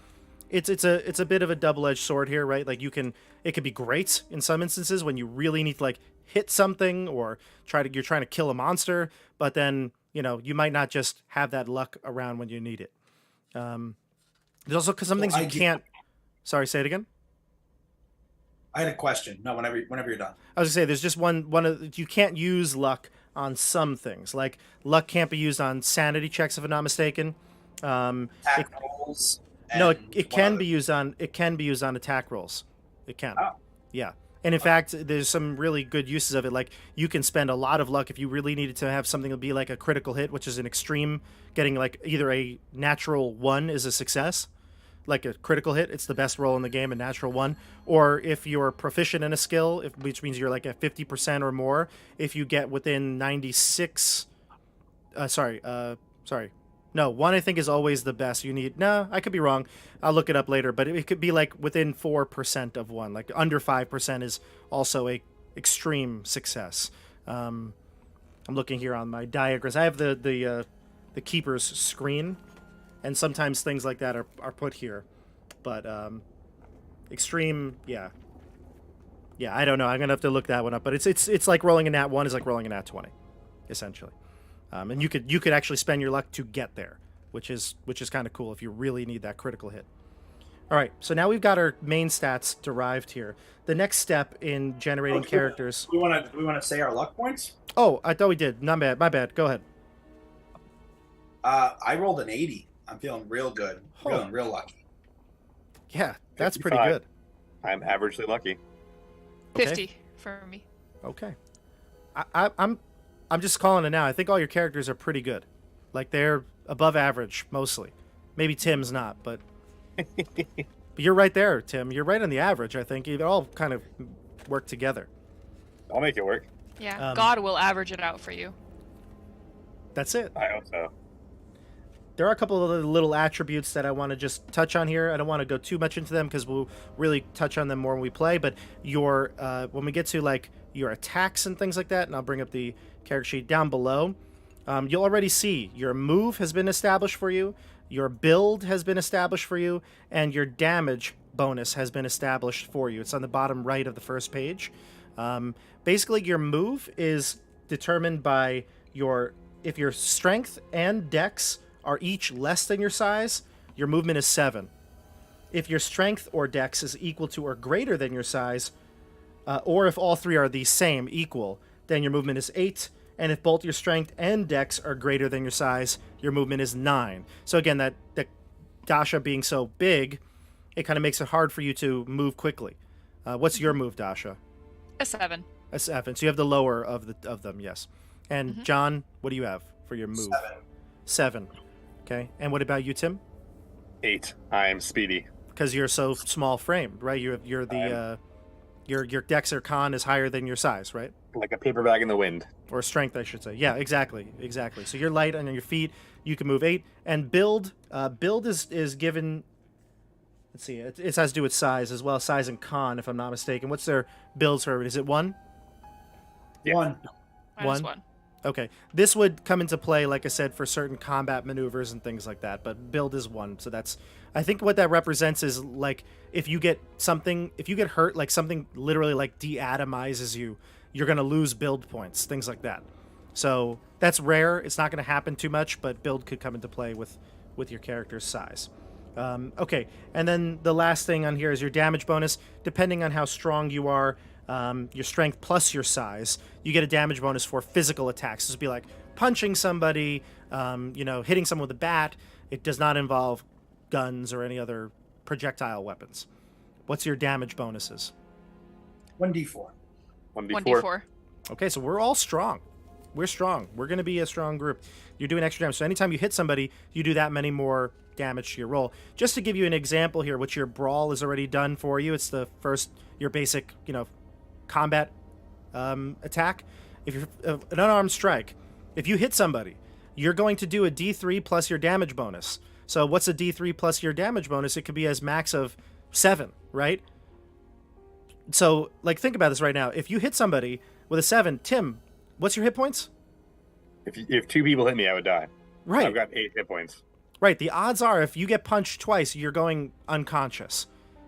it's a bit of a double-edged sword here, right? It could be great in some instances when you really need to hit something or you're trying to kill a monster, but then you might not just have that luck around when you need it. There's also some things you can't. Sorry, say it again. I had a question. No, whenever you're done. I was gonna say there's just one of you can't use luck on some things. Luck can't be used on sanity checks if I'm not mistaken. Attack rolls No, And it can be used on attack rolls. It can. Oh. Yeah. And in fact, there's some really good uses of it. Like you can spend a lot of luck if you really needed to have something that be like a critical hit, which is an extreme, getting like either a natural 1 is a success, like a critical hit. It's the best roll in the game, a natural 1. Or if you're proficient in a skill, which means you're like at 50% or more, if you get within 96, no, 1 I think is always the best. You need, no, I could be wrong. I'll look it up later, but it could be like within 4% of 1. Like under 5% is also a extreme success. I'm looking here on my diagrams. I have the keeper's screen, and sometimes things like that are put here. But extreme, yeah. Yeah, I don't know. I'm going to have to look that one up. But it's like rolling a nat 1 is like rolling a nat 20, essentially. And you could actually spend your luck to get there, which is kind of cool if you really need that critical hit. All right, so now we've got our main stats derived here. The next step in generating characters. We want to say our luck points. Oh, I thought we did. Not bad. My bad. Go ahead. I rolled an 80. I'm feeling real good. Feeling real lucky. Yeah, that's pretty 55. good. I'm averagely lucky. 50 for me. Okay. I'm just calling it now. I think all your characters are pretty good. Like they're above average mostly. Maybe Tim's not, but you're right there, Tim. You're right on the average, I think. They all kind of work together. I'll make it work. Yeah, God will average it out for you. That's it. I hope so. There are a couple of little attributes that I want to just touch on here. I don't want to go too much into them because we'll really touch on them more when we play. But your when we get to like your attacks and things like that, and I'll bring up the character sheet down below, you'll already see your move has been established for you, your build has been established for you, and your damage bonus has been established for you. It's on the bottom right of the first page. Basically, your move is determined by if your strength and dex are each less than your size, your movement is 7. If your strength or dex is equal to or greater than your size, or if all three are the same, equal, then your movement is 8. And if both your strength and dex are greater than your size, your movement is 9. So again, that Dasha being so big, it kind of makes it hard for you to move quickly. What's your move, Dasha? A 7. A 7. So you have the lower of them, yes. And John, what do you have for your move? 7. Okay. And what about you, Tim? 8. I am speedy. Because you're so small framed, right? You're the your dex or con is higher than your size, right? Like a paper bag in the wind. Or strength, I should say. Yeah, exactly. So you're light on your feet. You can move 8. And build is given. Let's see. It has to do with size as well. Size and con, if I'm not mistaken. What's their builds for? Is it 1? Yeah. 1. Minus 1. Okay. This would come into play, like I said, for certain combat maneuvers and things like that, but build is 1. So that's, I think what that represents is like if you get hurt, like something literally like deatomizes you, you're going to lose build points, things like that. So that's rare. It's not going to happen too much, but build could come into play with your character's size. Okay. And then the last thing on here is your damage bonus. Depending on how strong you are, your strength plus your size, you get a damage bonus for physical attacks. This would be like punching somebody, hitting someone with a bat. It does not involve guns or any other projectile weapons. What's your damage bonuses? 1d4. 1d4. Okay, so we're all strong. We're strong. We're going to be a strong group. You're doing extra damage. So anytime you hit somebody, you do that many more damage to your roll. Just to give you an example here, which your brawl is already done for you. It's the first, your basic, combat attack. If you're an unarmed strike, if you hit somebody, you're going to do a D3 plus your damage bonus. So what's a D3 plus your damage bonus? It could be as max of 7, right? So like think about this right now. If you hit somebody with a 7, Tim, what's your hit points? If 2 people hit me, I would die. Right. I've got 8 hit points. Right. The odds are if you get punched twice, you're going unconscious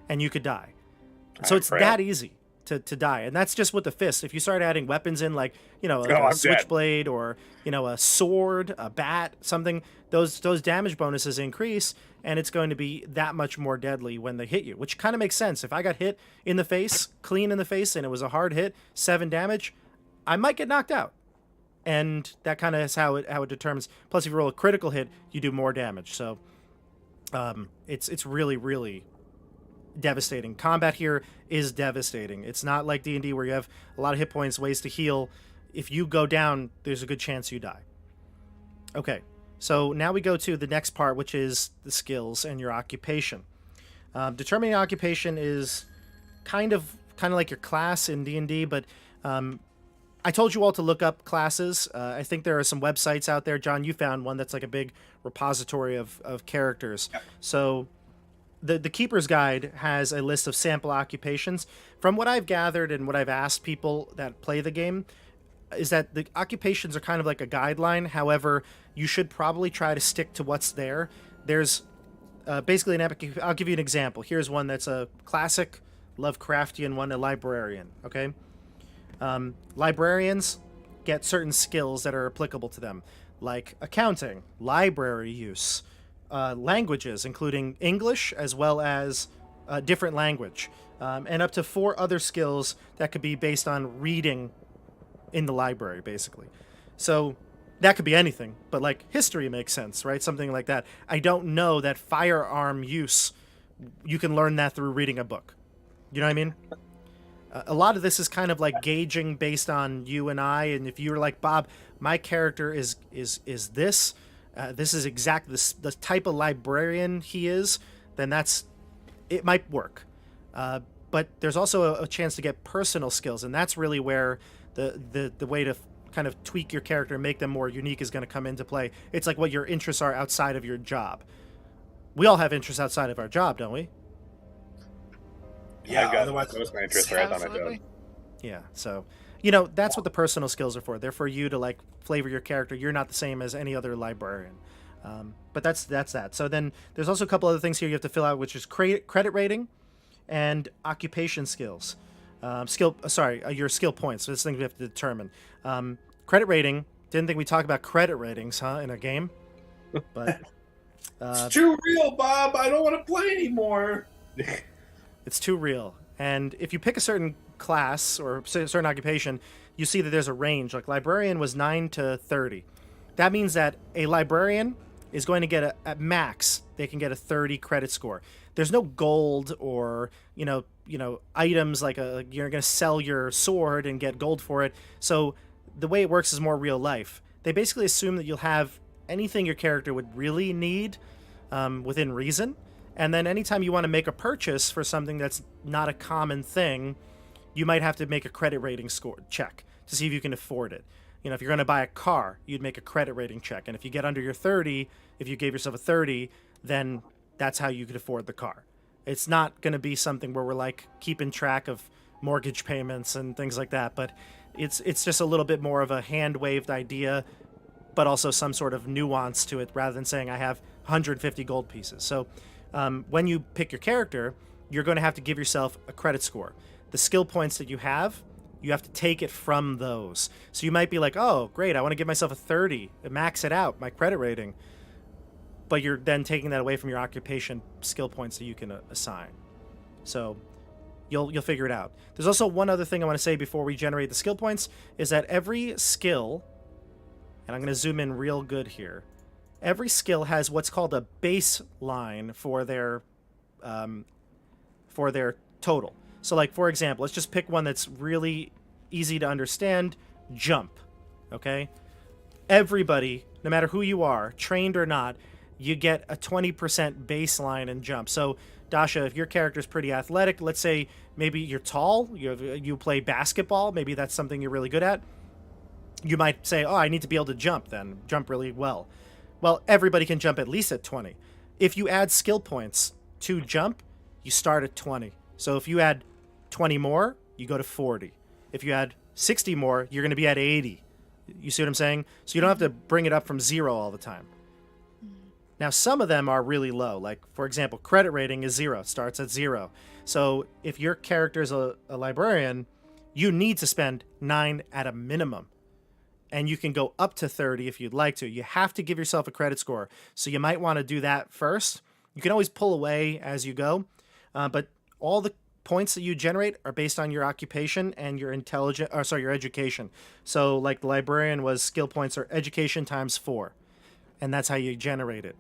and you could die. So it's that easy to die. And that's just with the fist. If you start adding weapons in like, a switchblade or, a sword, a bat, something, those damage bonuses increase and it's going to be that much more deadly when they hit you, which kind of makes sense. If I got hit in the face, clean in the face, and it was a hard hit, 7 damage, I might get knocked out. And that kind of is how it determines. Plus, if you roll a critical hit, you do more damage. So It's really, really devastating. Combat here is devastating. It's not like D&D where you have a lot of hit points, ways to heal. If you go down, there's a good chance you die. Okay, so now we go to the next part, which is the skills and your occupation. Determining occupation is kind of like your class in D&D, but I told you all to look up classes. I think there are some websites out there. John, you found one that's like a big repository of characters. Yep. So the Keeper's Guide has a list of sample occupations. From what I've gathered and what I've asked people that play the game, is that the occupations are kind of like a guideline. However, you should probably try to stick to what's there. There's basically I'll give you an example. Here's one that's a classic Lovecraftian one, a librarian. Okay, librarians get certain skills that are applicable to them, like accounting, library use, languages, including English as well as a different language, and up to 4 other skills that could be based on reading in the library, basically. So that could be anything, but like history makes sense, right? Something like that. I don't know that firearm use, you can learn that through reading a book. You know what I mean? A lot of this is kind of like gauging based on you and I, and if you're like, Bob, my character is this, this is exactly the type of librarian he is, then it might work. But there's also a chance to get personal skills, and that's really where the way to kind of tweak your character and make them more unique is going to come into play. It's like what your interests are outside of your job. We all have interests outside of our job, don't we? Yeah, I've got otherwise most of my interests are outside my Absolutely. job. Yeah, so that's what the personal skills are for. They're for you to like flavor your character. You're not the same as any other librarian. But that's that. So then there's also a couple other things here you have to fill out, which is credit rating and occupation skills. Your skill points. So this thing we have to determine. Credit rating. Didn't think we talked about credit ratings, in a game. But it's too real, Bob. I don't want to play anymore. it's too real. And if you pick a certain class or a certain occupation, you see that there's a range. Like librarian was 9 to 30. That means that a librarian is going to get at max, they can get a 30 credit score. There's no gold or, items like you're going to sell your sword and get gold for it. So the way it works is more real life. They basically assume that you'll have anything your character would really need within reason. And then anytime you want to make a purchase for something that's not a common thing, you might have to make a credit rating score check to see if you can afford it. If you're going to buy a car, you'd make a credit rating check. And if you get under your 30, if you gave yourself a 30, then that's how you could afford the car. It's not going to be something where we're like keeping track of mortgage payments and things like that. But it's just a little bit more of a hand-waved idea, but also some sort of nuance to it rather than saying I have 150 gold pieces. So when you pick your character, you're going to have to give yourself a credit score. The skill points that you have to take it from those. So you might be like, oh, great, I want to give myself a 30, max it out, my credit rating. But you're then taking that away from your occupation skill points that you can assign. So you'll figure it out. There's also one other thing I want to say before we generate the skill points, is that every skill, and I'm going to zoom in real good here, every skill has what's called a baseline for their total. So like, for example, let's just pick one that's really easy to understand, jump, okay? Everybody, no matter who you are, trained or not, you get a 20% baseline in jump. So Dasha, if your character's pretty athletic, let's say maybe you're tall, you play basketball, maybe that's something you're really good at, you might say, oh, I need to be able to jump really well. Well, everybody can jump at least at 20. If you add skill points to jump, you start at 20. So if you add 20 more, you go to 40. If you add 60 more, you're going to be at 80. You see what I'm saying? So you don't have to bring it up from 0 all the time. Now, some of them are really low. Like, for example, credit rating is 0. It starts at 0. So if your character is a librarian, you need to spend 9 at a minimum. And you can go up to 30 if you'd like to. You have to give yourself a credit score. So you might want to do that first. You can always pull away as you go. But all the points that you generate are based on your occupation and your your education. So like the librarian was skill points or education times 4. And that's how you generate it.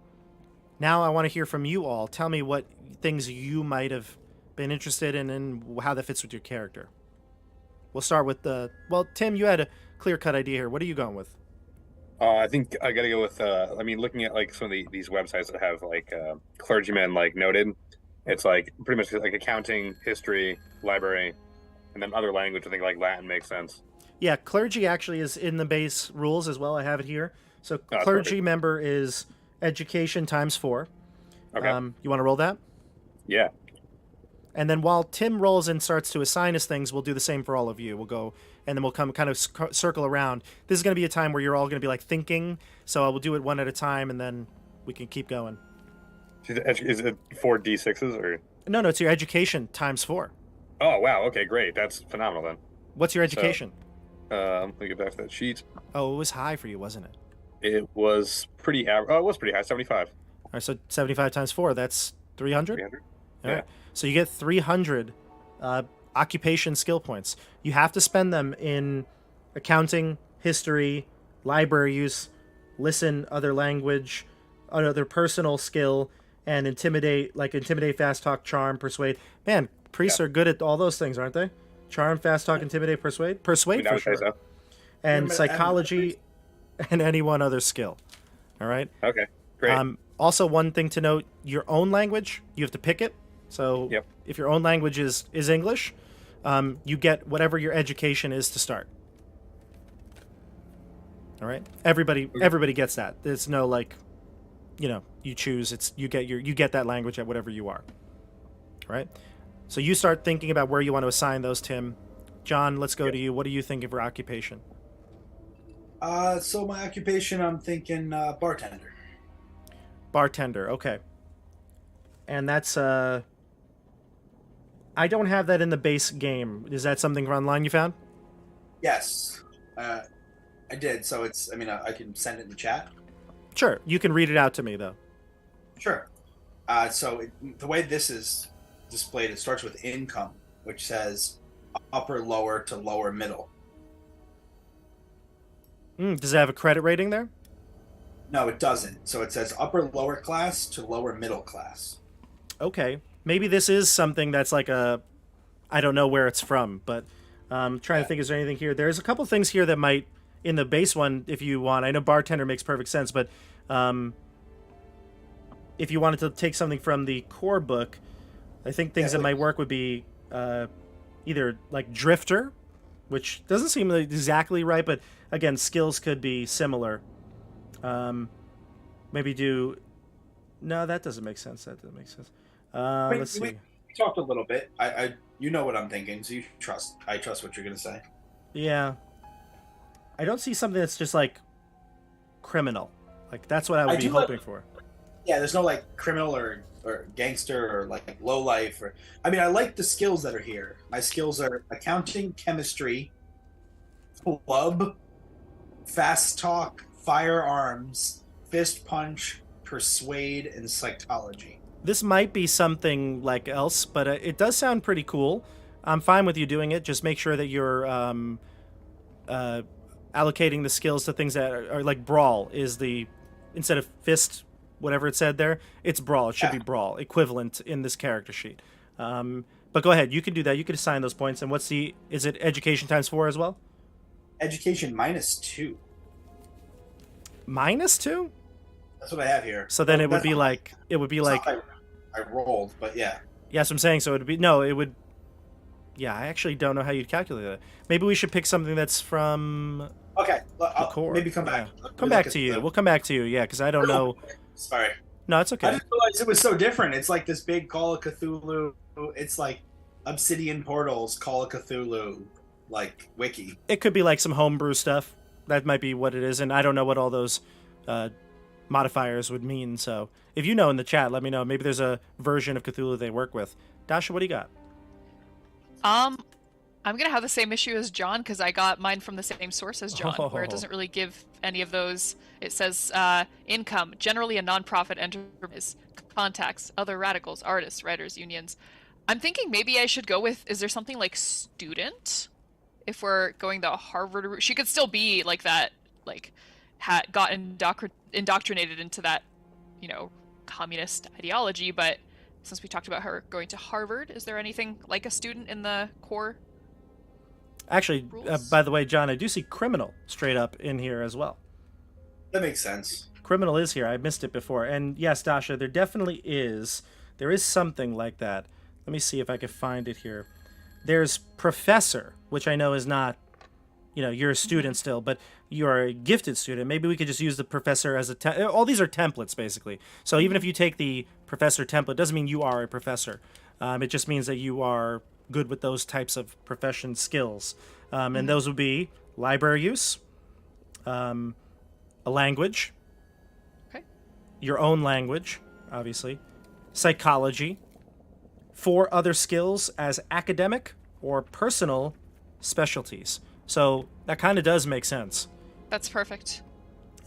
Now I want to hear from you all. Tell me what things you might have been interested in and how that fits with your character. We'll start with well, Tim, you had a clear-cut idea here. What are you going with? I think I gotta go with. I mean, looking at like some of these websites that have like clergymen like noted, it's like pretty much like accounting, history, library, and then other language. I think like Latin makes sense. Yeah, clergy actually is in the base rules as well. I have it here. So that's clergy perfect. member is education times 4. Okay. You want to roll that? Yeah. And then while Tim rolls and starts to assign us things, we'll do the same for all of you. We'll go, and then we'll come kind of circle around. This is going to be a time where you're all going to be like thinking. So I will do it one at a time, and then we can keep going. Is it 4d6s or? No, it's your education times 4. Oh wow. Okay, great. That's phenomenal then. What's your education? Let me get back to that sheet. Oh, it was high for you, wasn't it? It was pretty average. Oh, it was pretty high. 75. All right, so 75 times 4, that's 300? 300. All Yeah. right. So you get 300 occupation skill points. You have to spend them in accounting, history, library use, listen, other language, other personal skill, and intimidate, fast talk, charm, persuade. Man, priests are good at all those things, aren't they? Charm, fast talk, intimidate, persuade. Persuade for sure. So. And Yeah, psychology and any one other skill. All right. Okay, great. Also, one thing to note: your own language, you have to pick it. So Yep. if your own language is English, you get whatever your education is to start. All right, everybody gets that. There's no like, you choose. It's you get that language at whatever you are. All right, so you start thinking about where you want to assign those, Tim. John, let's go to you. What are you thinking for occupation? So my occupation, I'm thinking bartender. Bartender. Okay, and that's I don't have that in the base game. Is that something from online you found? Yes, I did. So it's. I mean, I can send it in the chat. Sure. You can read it out to me though. Sure. The way this is displayed, it starts with income, which says upper, lower to lower middle. Does it have a credit rating there? No, it doesn't. So it says upper lower class to lower middle class. Okay. Maybe this is something that's like I don't know where it's from, but trying to think, is there anything here? There's a couple things here that might, in the base one, if you want, I know bartender makes perfect sense, but if you wanted to take something from the core book, I think things that might work would be either like drifter, which doesn't seem exactly right, but again, skills could be similar. Maybe do... No, that doesn't make sense. That doesn't make sense. Let's see. We talked a little bit. You know what I'm thinking, so I trust what you're gonna say. Yeah. I don't see something that's just like criminal. Like that's what I would be hoping for. Yeah, there's no like criminal or gangster or like low life or. I mean, I like the skills that are here. My skills are accounting, chemistry, club, fast talk, firearms, fist punch, persuade, and psychology. This might be something like else, but it does sound pretty cool. I'm fine with you doing it. Just make sure that you're allocating the skills to things that are like brawl is the, instead of fist, whatever it said there, it's brawl. It should be brawl equivalent in this character sheet. But go ahead, you can do that. You can assign those points. And is it education times 4 as well? Education -2. -2? That's what I have here. So then it would be like I rolled, but yeah. Yes, I'm saying so. Yeah, I actually don't know how you'd calculate that. Maybe we should pick something that's from Okay, the core. maybe come back. Yeah. Come back to you. We'll come back to you. Yeah, because I don't know. Sorry. No, it's okay. I just realized it was so different. It's like this big Call of Cthulhu. It's like Obsidian Portals, Call of Cthulhu, like wiki. It could be like some homebrew stuff. That might be what it is, and I don't know what all those modifiers would mean. So if you know in the chat, let me know. Maybe there's a version of Cthulhu they work with. Dasha, what do you got? I'm gonna have the same issue as John because I got mine from the same source as John, where it doesn't really give any of those. It says income, generally a non-profit enterprise, contacts, other radicals, artists, writers, unions. I'm thinking maybe I should go with, is there something like student? If we're going the Harvard route, she could still be like that, like got indoctrinated into that, communist ideology, but since we talked about her going to Harvard, is there anything like a student in the core? Actually, Rules? by the way, John, I do see criminal straight up in here as well. That makes sense. Criminal is here. I missed it before. And yes, Dasha, there definitely is. There is something like that. Let me see if I can find it here. There's professor, which I know is not, you're a student still, but you're a gifted student. Maybe we could just use the professor as a all these are templates, basically. So even if you take the professor template, doesn't mean you are a professor. It just means that you are good with those types of profession skills. And those would be library use, a language, Okay. your own language, obviously, psychology, 4 other skills as academic or personal specialties. So that kind of does make sense. That's perfect.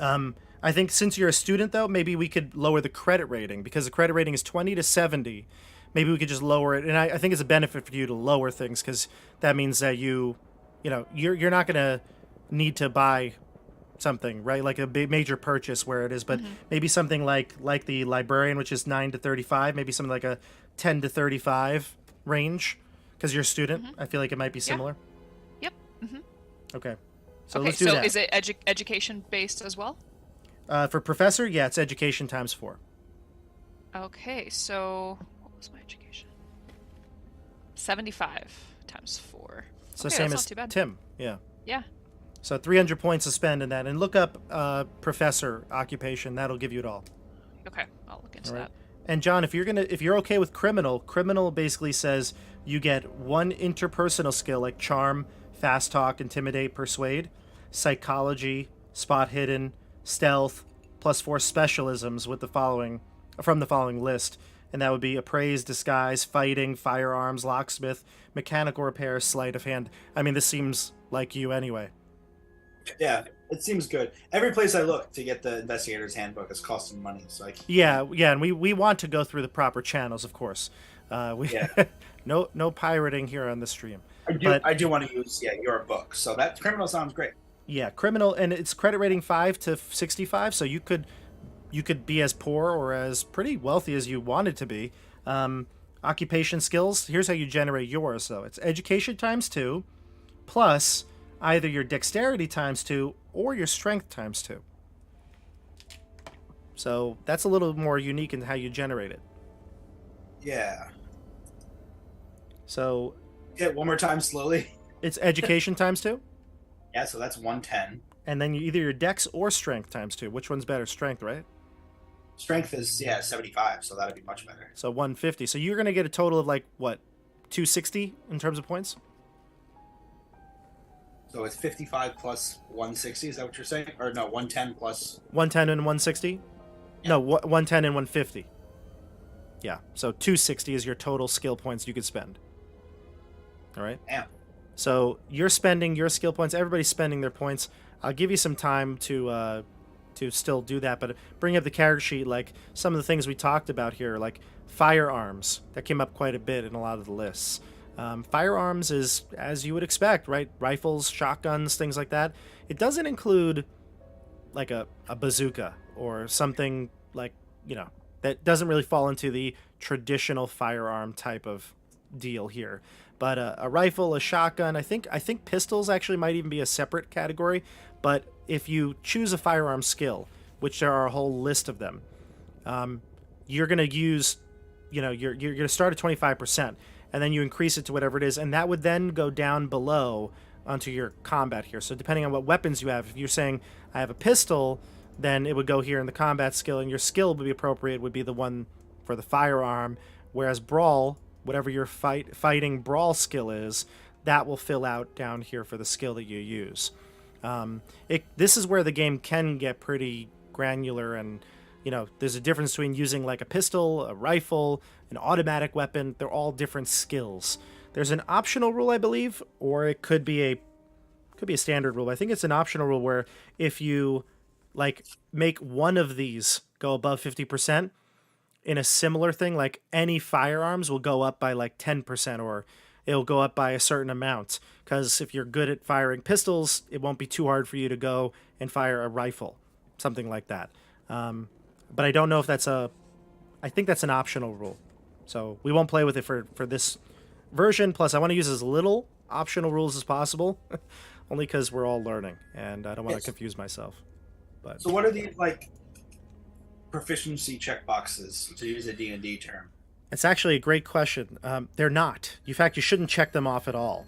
I think since you're a student, though, maybe we could lower the credit rating, because the credit rating is 20 to 70. Maybe we could just lower it. And I think it's a benefit for you to lower things, because that means that you're not going to need to buy something, right? Like a big major purchase where it is, but maybe something like the librarian, which is 9 to 35, maybe something like a 10 to 35 range, because you're a student. I feel like it might be similar. Yep. Okay. So Okay, let's do so that. is it education based as well? For professor, yeah, it's education times 4. Okay, so what was my education? 75 times 4. So Okay, same that's as not too bad. Tim. Yeah. Yeah. So 300 points to spend in that. And look up professor occupation. That'll give you it all. Okay, I'll look into All right. that. And John, if you're okay with criminal basically says you get 1 interpersonal skill like charm, fast talk, intimidate, persuade, psychology, spot hidden, stealth, plus 4 specialisms with the following list. And that would be appraise, disguise, fighting, firearms, locksmith, mechanical repair, sleight of hand. I mean, this seems like you anyway. Yeah, it seems good. Every place I look to get the investigator's handbook is costing money, so Yeah, and we want to go through the proper channels, of course. No pirating here on the stream. I do want to use your book. So that criminal sounds great. Yeah, criminal, and it's credit rating 5 to 65, so you could be as poor or as pretty wealthy as you wanted to be. Occupation skills, here's how you generate yours, though. It's education times 2, plus either your dexterity times 2 or your strength times 2. So that's a little more unique in how you generate it. Yeah. So One more time slowly. it's education times 2, Yeah, so that's 110. and then either your dex or strength times 2. Which one's better? Strength, right? Strength is 75, so that'd be much better. So 150. So you're going to get a total of 260 in terms of points? So it's 55 plus 160, is that what you're saying? Or no, 110 plus 110 and 160? Yeah. No, 110 and 150. Yeah, so 260 is your total skill points you could spend. All right? Damn. So you're spending your skill points. Everybody's spending their points. I'll give you some time to still do that, but bring up the character sheet, like some of the things we talked about here, like firearms. That came up quite a bit in a lot of the lists. Firearms is, as you would expect, right? Rifles, shotguns, things like that. It doesn't include like a bazooka or something that doesn't really fall into the traditional firearm type of deal here. But a rifle, a shotgun, I think pistols actually might even be a separate category. But if you choose a firearm skill, which there are a whole list of them, you're going to use, you're going to start at 25%, and then you increase it to whatever it is, and that would then go down below onto your combat here. So depending on what weapons you have, if you're saying I have a pistol, then it would go here in the combat skill, and your skill would be appropriate, would be the one for the firearm, whereas brawl, whatever your fighting brawl skill is, that will fill out down here for the skill that you use. This is where the game can get pretty granular, and there's a difference between using like a pistol, a rifle, an automatic weapon. They're all different skills. There's an optional rule, I believe, or it could be a standard rule. I think it's an optional rule where if you make one of these go above 50%, in a similar thing, like any firearms will go up by 10%, or it'll go up by a certain amount. Because if you're good at firing pistols, it won't be too hard for you to go and fire a rifle, something like that. But I don't know if that's a I think that's an optional rule. So we won't play with it for this version. Plus, I want to use as little optional rules as possible, only because we're all learning, and I don't want to confuse myself. But So what are these like proficiency checkboxes, to use a D&D term? it's actually a great question. They're not. In fact, you shouldn't check them off at all.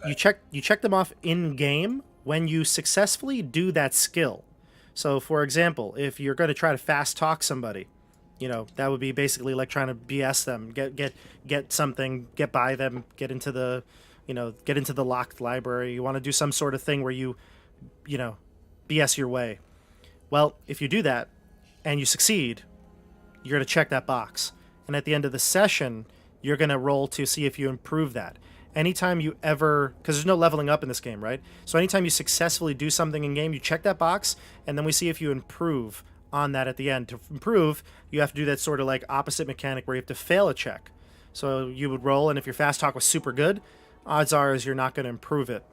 You check them off in game when you successfully do that skill. So, for example, if you're going to try to fast talk somebody, that would be basically like trying to BS them, get something, get by them, get into the locked library. You want to do some sort of thing where you BS your way. Well, if you do that and you succeed, you're going to check that box. And at the end of the session, you're going to roll to see if you improve that. Anytime you ever, because there's no leveling up in this game, right? So anytime you successfully do something in game, you check that box, and then we see if you improve on that at the end. To improve, you have to do that sort of like opposite mechanic where you have to fail a check. So you would roll, and if your fast talk was super good, odds are is you're not going to improve it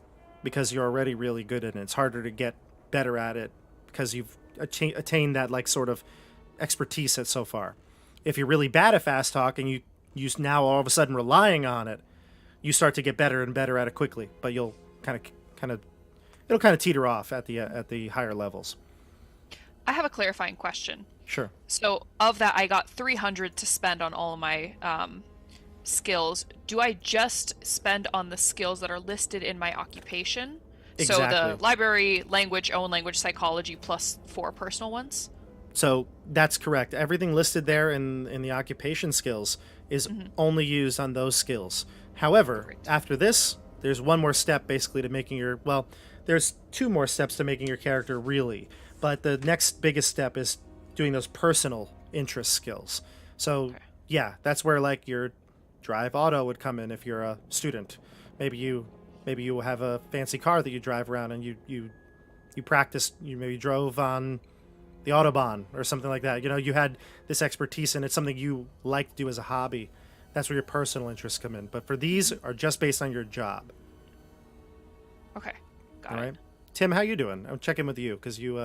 because you're already really good at it. It's harder to get better at it because you've attained that like sort of expertise at so far. If you're really bad at fast talk and you now all of a sudden relying on it, you start to get better and better at it quickly, but you'll it'll kind of teeter off at the higher levels. I have a clarifying question. Sure. So of that, I got 300 to spend on all of my skills. Do I just spend on the skills that are listed in my occupation? Exactly. So the library, language, own language, psychology, plus 4 personal ones? So that's correct. Everything listed there in the occupation skills is only used on those skills. However, Great. after this, there's one more step basically to making there's 2 more steps to making your character really. But the next biggest step is doing those personal interest skills. So yeah, that's where like your drive auto would come in if you're a student. Maybe you have a fancy car that you drive around and you practice, you maybe drove on the Autobahn or something like that. You had this expertise and it's something you like to do as a hobby. That's where your personal interests come in. But for these are just based on your job. Okay, got All it. right. Tim, how you doing? I'm checking with you because you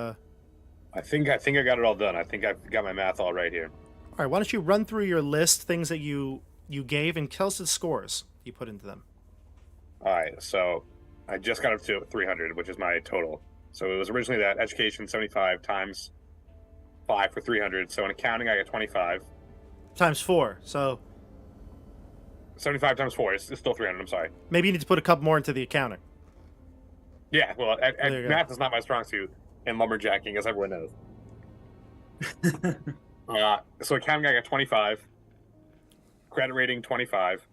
I think I got it all done. I think I've got my math all right here. All right, why don't you run through your list, things that you gave, and tell us the scores you put into them. All right, so I just got up to 300, which is my total. So it was originally that education 75 times 5 for 300. So in accounting, I got 25. Times 4. So 75 times 4 is still 300. I'm sorry. maybe you need to put a couple more into the accounting. Yeah, well, There you go. math is not my strong suit, and lumberjacking, as everyone knows. So accounting, I got 25. Credit rating, 25.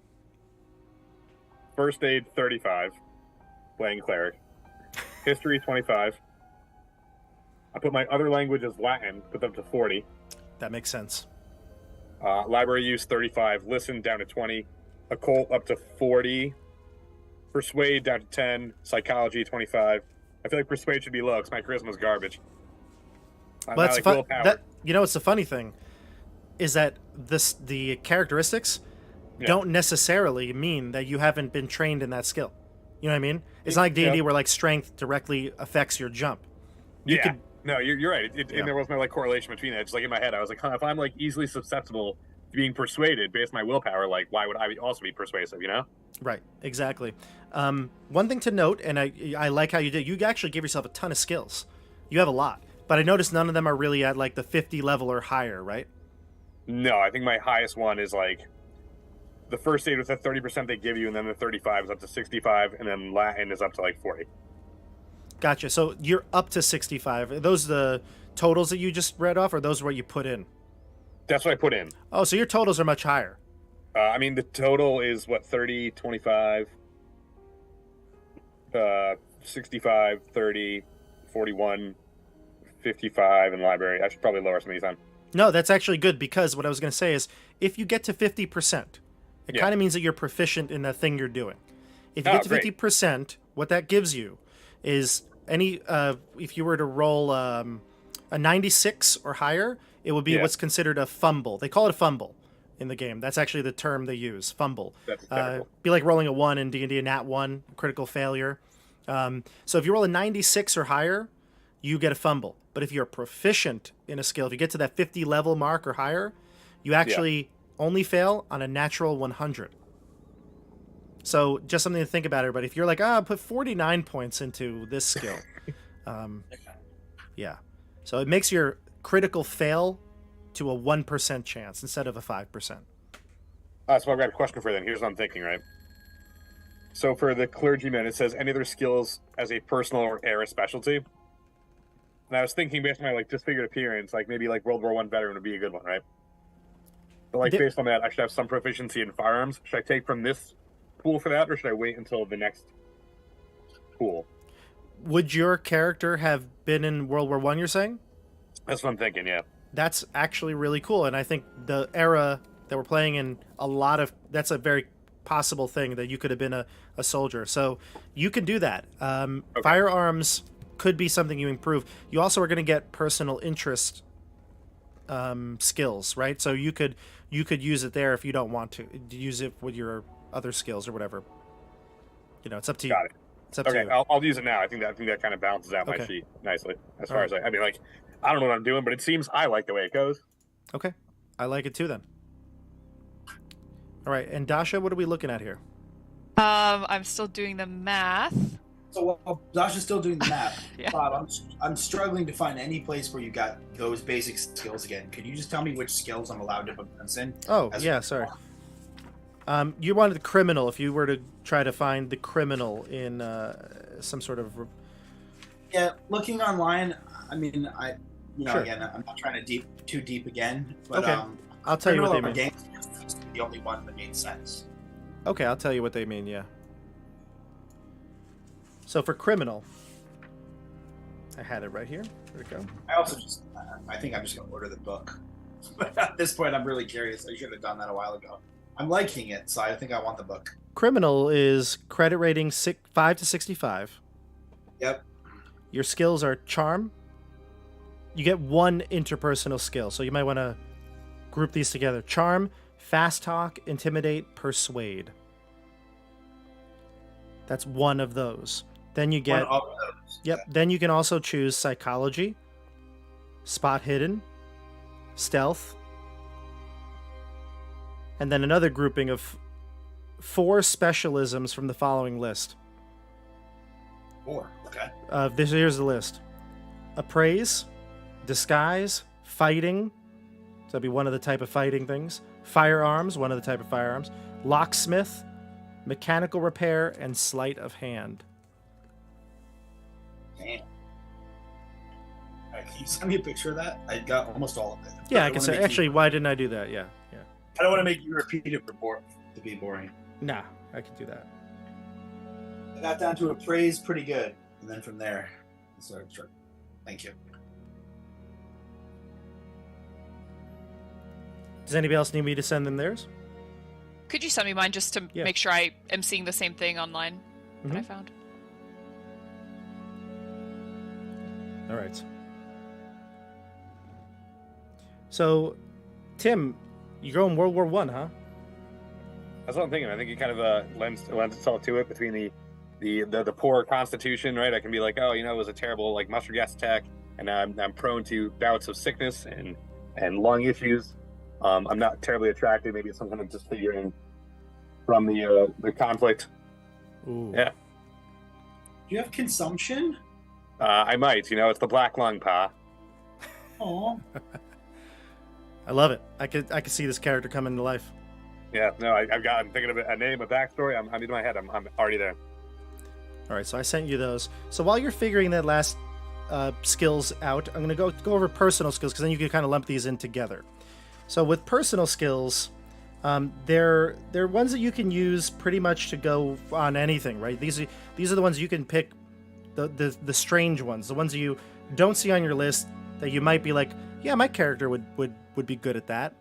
First aid, 35. Playing cleric. History, 25. I put my other language as Latin, put them to 40. That makes sense. Library use, 35. Listen, down to 20. Occult, up to 40. Persuade, down to 10. Psychology, 25. I feel like persuade should be low because my charisma's garbage. But that's like willpower. it's the funny thing is that the characteristics don't necessarily mean that you haven't been trained in that skill. You know what I mean? It's not like D&D where like strength directly affects your jump. No, you're right. And there was no like correlation between that. Just like in my head, I was like, if I'm like easily susceptible to being persuaded based on my willpower, like why would I also be persuasive? Right, exactly. One thing to note, and I like how you did, you actually give yourself a ton of skills. You have a lot. But I noticed none of them are really at like the 50 level or higher, right? No, I think my highest one is like the first aid was at 30% they give you, and then the 35 is up to 65, and then Latin is up to like 40. Gotcha. So you're up to 65. Are those the totals that you just read off, or those are what you put in? That's what I put in. Oh, so your totals are much higher. I mean, the total is what, 30, 25, 65, 30, 41, 55 in library. I should probably lower some of these on. No, that's actually good because what I was going to say is if you get to 50%, it kind of means that you're proficient in the thing you're doing. If you get to 50%, what that gives you is if you were to roll a 96 or higher, it would be what's considered a fumble. They call it a fumble in the game. That's actually the term they use, fumble. That's terrible. Be like rolling a 1 in D&D, a nat 1, critical failure. So if you roll a 96 or higher, you get a fumble. But if you're proficient in a skill, if you get to that 50 level mark or higher, You actually only fail on a natural 100. So just something to think about, everybody. If you're like, put 49 points into this skill. Yeah. So it makes your critical fail to a 1% chance instead of a 5%. So I've got a question for you then. Here's what I'm thinking, right? So for the clergyman, it says any other skills as a personal or era specialty. And I was thinking based on my disfigured appearance, maybe World War I veteran would be a good one, right? But based on that, I should have some proficiency in firearms. Should I take from this pool for that, or should I wait until the next pool? Would your character have been in World War I, you're saying? That's what I'm thinking, yeah. That's actually really cool, and I think the era that we're playing in, that's a very possible thing that you could have been a soldier. So you can do that. Okay. Firearms could be something you improve. You also are going to get personal interest skills, right? So you could use it there if you don't want to use it with your other skills or whatever. It's up to you. Got it. It's up to you. I'll use it now. I think that kind of balances out my sheet nicely. As far as I don't know what I'm doing, but it seems I like the way it goes. Okay, I like it too then. All right, and Dasha, what are we looking at here? I'm still doing the math. So while Dasha's still doing the math, Yeah. Bob, I'm struggling to find any place where you got those basic skills again. Could you just tell me which skills I'm allowed to put this in? Oh, yeah, sorry. You wanted the criminal. If you were to try to find the criminal in some sort of... Yeah, looking online, I mean, Sure. again, I'm not trying to too deep again, but Okay. I'll tell you what they mean. Games is the only one that made sense. Okay, I'll tell you what they mean, yeah. So for criminal, I had it right here. There we go. I think I'm just going to order the book. But at this point, I'm really curious. I should have done that a while ago. I'm liking it, so I think I want the book. Criminal is credit rating 5 to 65. Yep. Your skills are charm. You get one interpersonal skill, so you might want to group these together. Charm, fast talk, intimidate, persuade. That's one of those. Then you get... One of those. Yep. Then you can also choose psychology, spot hidden, stealth, and then another grouping of 4 specialisms from the following list. 4. Okay. Here's the list: appraise, disguise, fighting. So that'd be one of the type of fighting things. Firearms, one of the type of firearms. Locksmith, mechanical repair, and sleight of hand. Damn. Can you send me a picture of that? I got almost all of it. Yeah, I can say. Actually, why didn't I do that? Yeah. I don't want to make you repeat it to be boring. Nah, I can do that. I got down to appraise pretty good, and then from there, I started struggling. Thank you. Does anybody else need me to send them theirs? Could you send me mine just to make sure I am seeing the same thing online that I found? All right. So, Tim, you're going World War I, huh? That's what I'm thinking. I think it kind of lends itself to it between the poor constitution, right? I can be like, oh, it was a terrible mustard gas attack, and I'm prone to bouts of sickness and lung issues. I'm not terribly attractive. Maybe it's some kind of disfiguring from the conflict. Ooh. Yeah. Do you have consumption? I might. It's the black lung, pa. Oh. I love it. I could see this character coming to life. Yeah, no, I'm thinking of a name, a backstory. I'm in my head. I'm already there. All right, so I sent you those. So while you're figuring that last skills out, I'm going to go over personal skills, because then you can kind of lump these in together. So with personal skills, they're ones that you can use pretty much to go on anything, right? These are the ones you can pick, the strange ones, the ones that you don't see on your list that you might be like, yeah, my character would be good at that.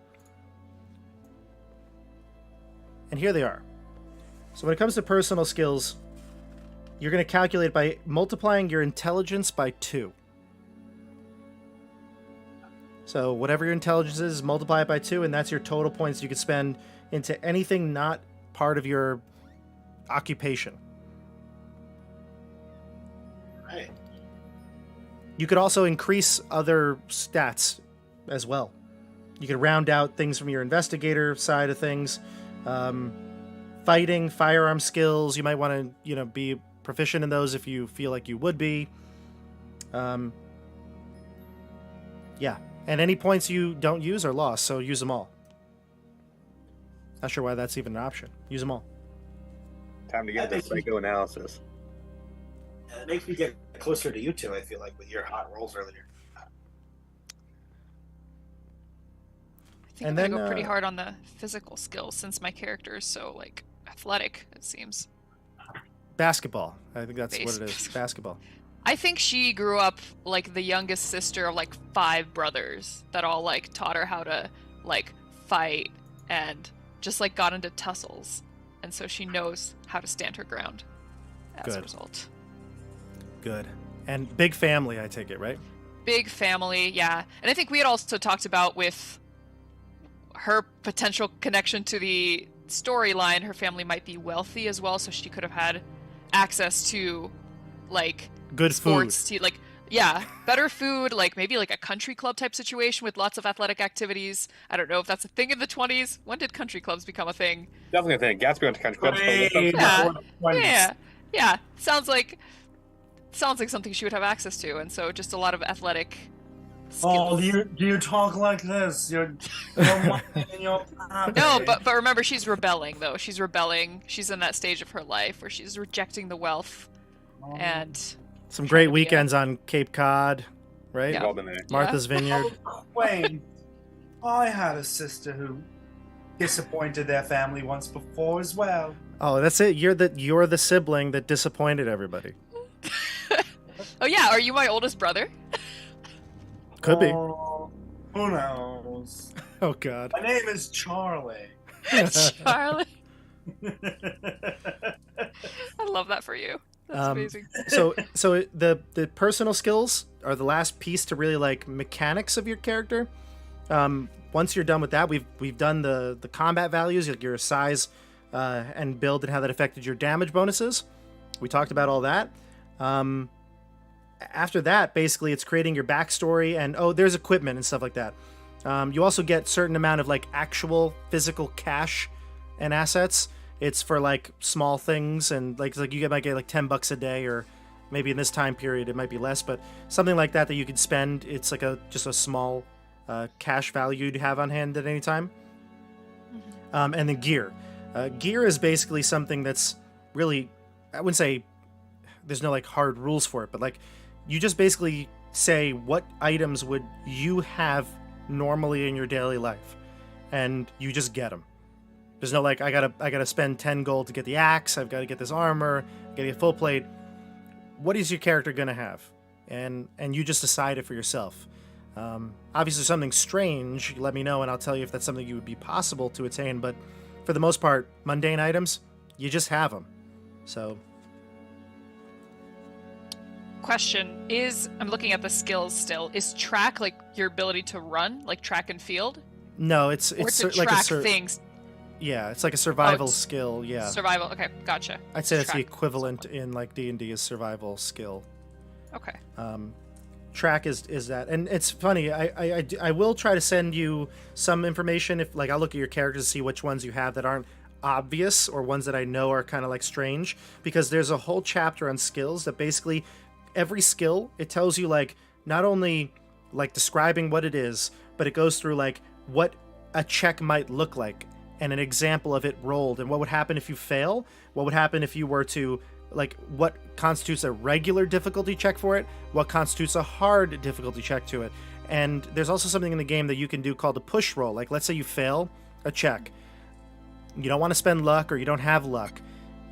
And here they are. So when it comes to personal skills, you're going to calculate by multiplying your intelligence by 2. So whatever your intelligence is, multiply it by 2, and that's your total points you could spend into anything not part of your occupation. Right. You could also increase other stats as well. You could round out things from your investigator side of things. Fighting, firearm skills. You might want to, be proficient in those if you feel like you would be. Yeah. And any points you don't use are lost, so use them all. Not sure why that's even an option. Use them all. Time to get the psychoanalysis. It makes me get closer to you two, I feel like, with your hot rolls earlier. I think I'm gonna go pretty hard on the physical skills since my character is so athletic. It seems. Basketball. I think that's what it is. Basketball. I think she grew up like the youngest sister of 5 brothers that all taught her how to fight and just got into tussles, and so she knows how to stand her ground as a result. Good. And big family, I take it, right? Big family, yeah. And I think we had also talked about with her potential connection to the storyline, her family might be wealthy as well, so she could have had access to good sports food. Better food, maybe a country club type situation with lots of athletic activities. I don't know if that's a thing in the 20s. When did country clubs become a thing? Definitely a thing. Gatsby went to country clubs. Yeah. Sounds like something she would have access to, and so just a lot of athletic skills. Oh, do you talk like this? You're No, but remember, she's rebelling though. She's rebelling. She's in that stage of her life where she's rejecting the wealth and some great weekends on Cape Cod, right? Yeah. Martha's Vineyard. Wayne, I had a sister who disappointed their family once before as well. Oh, that's it. You're the sibling that disappointed everybody. Oh yeah, are you my oldest brother? Could be. Who knows? Oh God. My name is Charlie. Charlie. I love that for you. That's amazing. so the personal skills are the last piece to really mechanics of your character. Once you're done with that, we've done the combat values, your size and build, and how that affected your damage bonuses. We talked about all that. After that, basically, it's creating your backstory, and there's equipment and stuff like that. You also get certain amount of actual physical cash and assets. It's for small things, and might get $10 a day, or maybe in this time period it might be less, but something like that you could spend. It's just a small cash value to have on hand at any time. And then gear. Gear is basically something that's really, I wouldn't say there's no hard rules for it, but you just basically say what items would you have normally in your daily life, and you just get them. There's no I gotta spend 10 gold to get the axe. I've got to get this armor. Get a full plate. What is your character gonna have? And you just decide it for yourself. Obviously, something strange, let me know, and I'll tell you if that's something you would be possible to attain. But for the most part, mundane items, you just have them. So. Question is, I'm looking at the skills still. Is track your ability to run, track and field? No, it's to track things. Yeah, it's a survival skill. Yeah. Survival. Okay, gotcha. I'd say that's the equivalent in D&D is survival skill. Okay. Track is that, and it's funny. I will try to send you some information if I'll look at your characters to see which ones you have that aren't obvious or ones that I know are kind of strange, because there's a whole chapter on skills that basically every skill, it tells you not only describing what it is, but it goes through what a check might look like and an example of it rolled, and what would happen if you fail, what would happen if you were to what constitutes a regular difficulty check for it, what constitutes a hard difficulty check to it. And there's also something in the game that you can do called a push roll. Let's say you fail a check, you don't want to spend luck, or you don't have luck,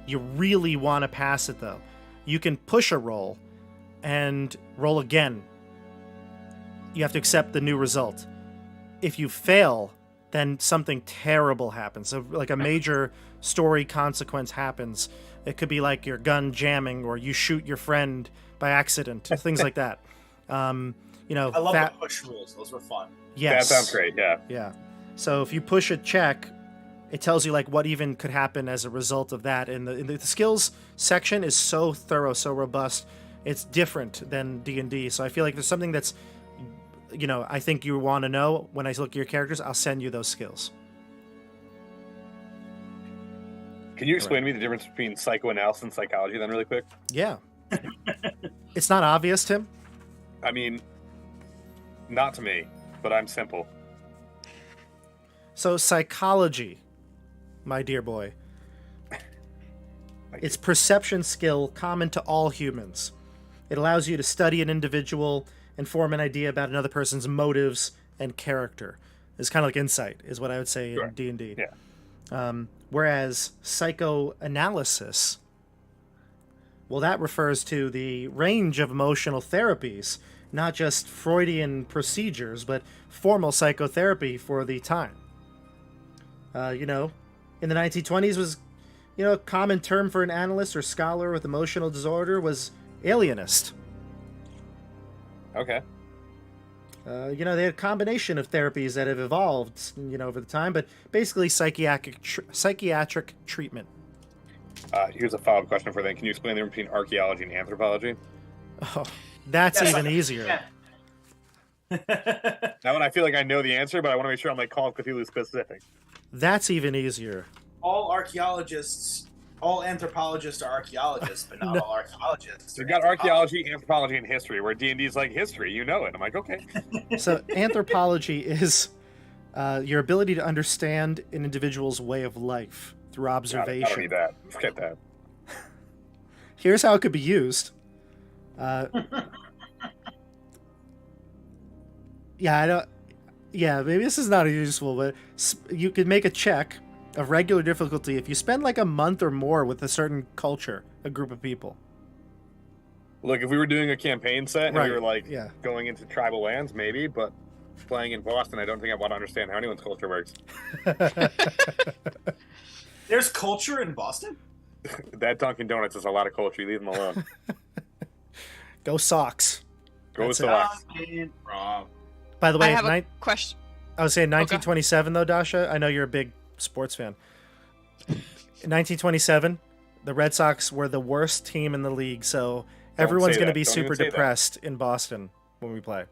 you really want to pass it though, you can push a roll and roll again. You have to accept the new result. If you fail, then something terrible happens. So a major story consequence happens. It could be your gun jamming, or you shoot your friend by accident, things like that. I love the push rules. Those were fun. Yes. That sounds great, yeah. Yeah. So if you push a check, it tells you what even could happen as a result of that. And the skills section is so thorough, so robust. It's different than D&D. So I feel there's something that's I think you want to know when I look at your characters, I'll send you those skills. Can you explain to me the difference between psychoanalysis and psychology then really quick? Yeah. It's not obvious, Tim? I mean, not to me, but I'm simple. So psychology, my dear boy, it's perception skill common to all humans. It allows you to study an individual and form an idea about another person's motives and character. It's kind of like insight, is what I would say in D&D. Yeah. Whereas psychoanalysis, well, that refers to the range of emotional therapies, not just Freudian procedures, but formal psychotherapy for the time. In the 1920s was, a common term for an analyst or scholar with emotional disorder was alienist. Okay. They had a combination of therapies that have evolved, over the time, but basically psychiatric treatment. Here's a follow-up question for that. Can you explain the difference between archaeology and anthropology? Oh, that's even easier. Yeah. That one I feel like I know the answer, but I want to make sure I'm like Call of Cthulhu specific. That's even easier. All anthropologists are archaeologists, but not all archaeologists. We've got archaeology, anthropology, and history, where D&D is like history. You know it. I'm like, okay. So anthropology is your ability to understand an individual's way of life through observation. I don't need that. Forget that. Here's how it could be used. Maybe this is not useful, but you could make a check of regular difficulty if you spend like a month or more with a certain culture, a group of people. Look, if we were doing a campaign set and we were like Yeah. going into tribal lands, maybe, but playing in Boston, I don't think I want to understand how anyone's culture works. There's culture in Boston? That Dunkin' Donuts is a lot of culture. You leave them alone. Go Sox. Go That's with it. the Wrong. By the way, I have a question. I was saying 1927 though, Dasha. I know you're a big sports fan. In 1927, the Red Sox were the worst team in the league, so everyone's going to be super depressed in Boston when we play.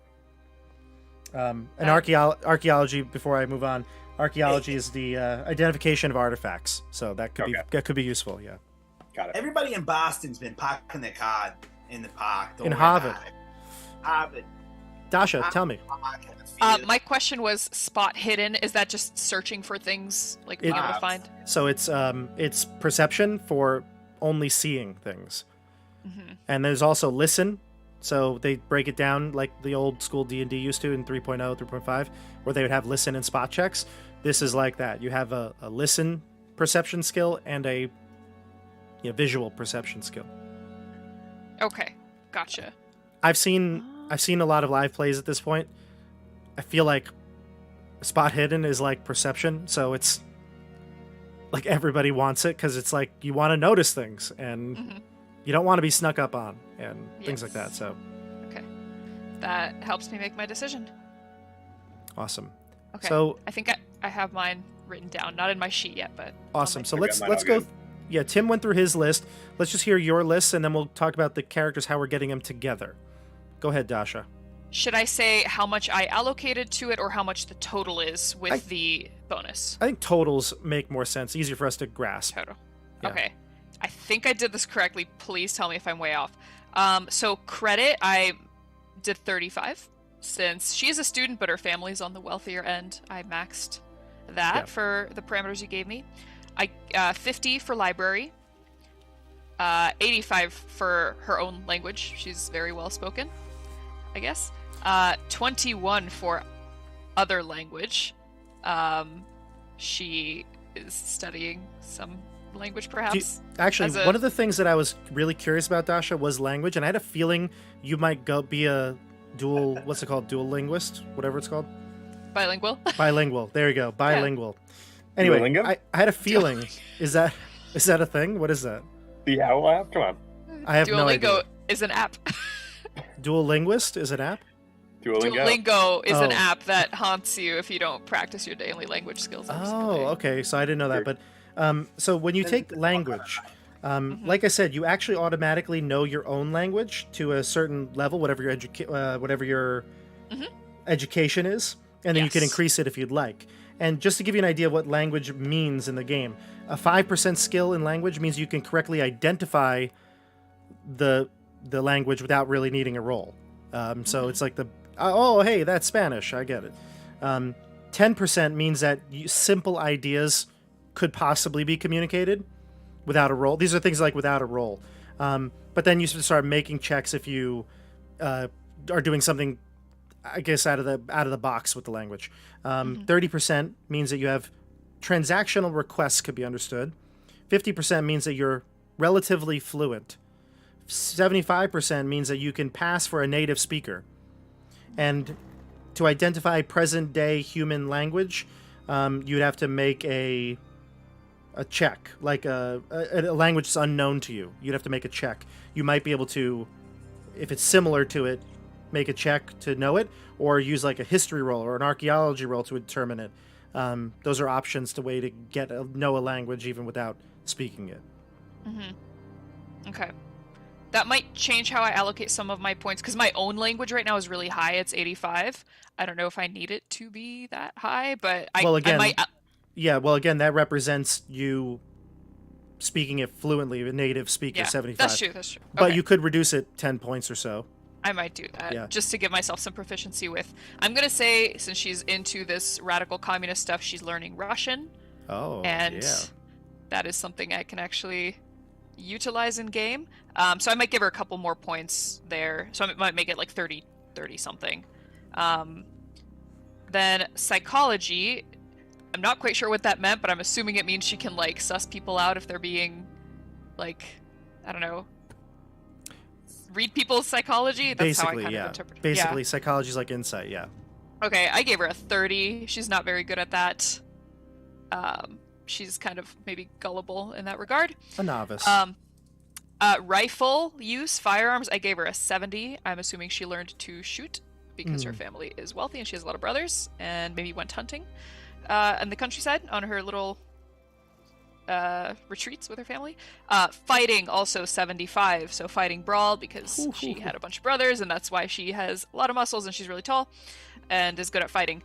Archaeology. Before I move on, archaeology is the identification of artifacts, so that could be useful. Yeah. Got it. Everybody in Boston's been parking their car in the park. In Harvard. Harvard. Dasha, tell me. My question was spot hidden. Is that just searching for things, like being able to find? So it's perception for only seeing things, and there's also listen. So they break it down like the old school D&D used to in 3.0, 3.5, where they would have listen and spot checks. This is like that. You have a listen perception skill and a visual perception skill. Okay, gotcha. I've seen a lot of live plays at this point. I feel like spot hidden is like perception, so it's like everybody wants it because it's like you want to notice things and you don't want to be snuck up on and things like that. So okay, that helps me make my decision. Awesome. Okay, so I think I have mine written down, not in my sheet yet, but awesome. So let's go. Yeah, Tim went through his list. Let's just hear your list, and then we'll talk about the characters, how we're getting them together. Go ahead, Dasha. Should I say how much I allocated to it or how much the total is with the bonus? I think totals make more sense, easier for us to grasp. Total. Yeah. Okay. I think I did this correctly. Please tell me if I'm way off. So credit, I did 35. Since she is a student, but her family's on the wealthier end, I maxed that for the parameters you gave me. 50 for library. 85 for her own language. She's very well spoken, I guess. 21 for other language. She is studying some language, perhaps. One of the things that I was really curious about, Dasha, was language, and I had a feeling you might be a dual, what's it called? Dual linguist? Whatever it's called? Bilingual? Bilingual. There you go. Bilingual. Yeah. Anyway, I had a feeling. Is that a thing? What is that? The Owl app? Come on. I have no idea. Duolingo is an app. Dual Linguist is an app? Duolingo is an app that haunts you if you don't practice your daily language skills. Okay. So I didn't know that. But so when you take language, like I said, you actually automatically know your own language to a certain level, whatever your education is, and then you can Yes. increase it if you'd like. And just to give you an idea of what language means in the game, a 5% skill in language means you can correctly identify the language without really needing a roll. So it's like oh, hey, that's Spanish. I get it. 10% means that simple ideas could possibly be communicated without a roll. These are things like without a roll. But then you start making checks if you are doing something, I guess, out of the box with the language. 30% means that you have transactional requests could be understood. 50% means that you're relatively fluent. 75% means that you can pass for a native speaker. And to identify present-day human language, you'd have to make a check, like a language that's unknown to you. You'd have to make a check. You might be able to, if it's similar to it, make a check to know it, or use like a history roll or an archaeology roll to determine it. Those are options to way to know a language even without speaking it. Okay. That might change how I allocate some of my points, because my own language right now is really high. It's 85. I don't know if I need it to be that high, but I might... Yeah, well, again, that represents you speaking it fluently, a native speaker, 75. That's true. But Okay. you could reduce it 10 points or so. I might do that, just to give myself some proficiency with... I'm going to say, since she's into this radical communist stuff, she's learning Russian. Oh, and yeah. that is something I can actually utilize in game. So I might give her a couple more points there. So I might make it like 30 something. Then psychology, I'm not quite sure what that meant, but I'm assuming it means she can like suss people out if they're being like, I don't know, read people's psychology. That's Basically, how I kind of interpret it. Basically, psychology is like insight, yeah. Okay, I gave her a 30. She's not very good at that. She's kind of maybe gullible in that regard. A novice. Rifle use, firearms, I gave her a 70. I'm assuming she learned to shoot because her family is wealthy and she has a lot of brothers and maybe went hunting in the countryside on her little retreats with her family. Fighting, also 75. So fighting brawl because she had a bunch of brothers and that's why she has a lot of muscles and she's really tall and is good at fighting.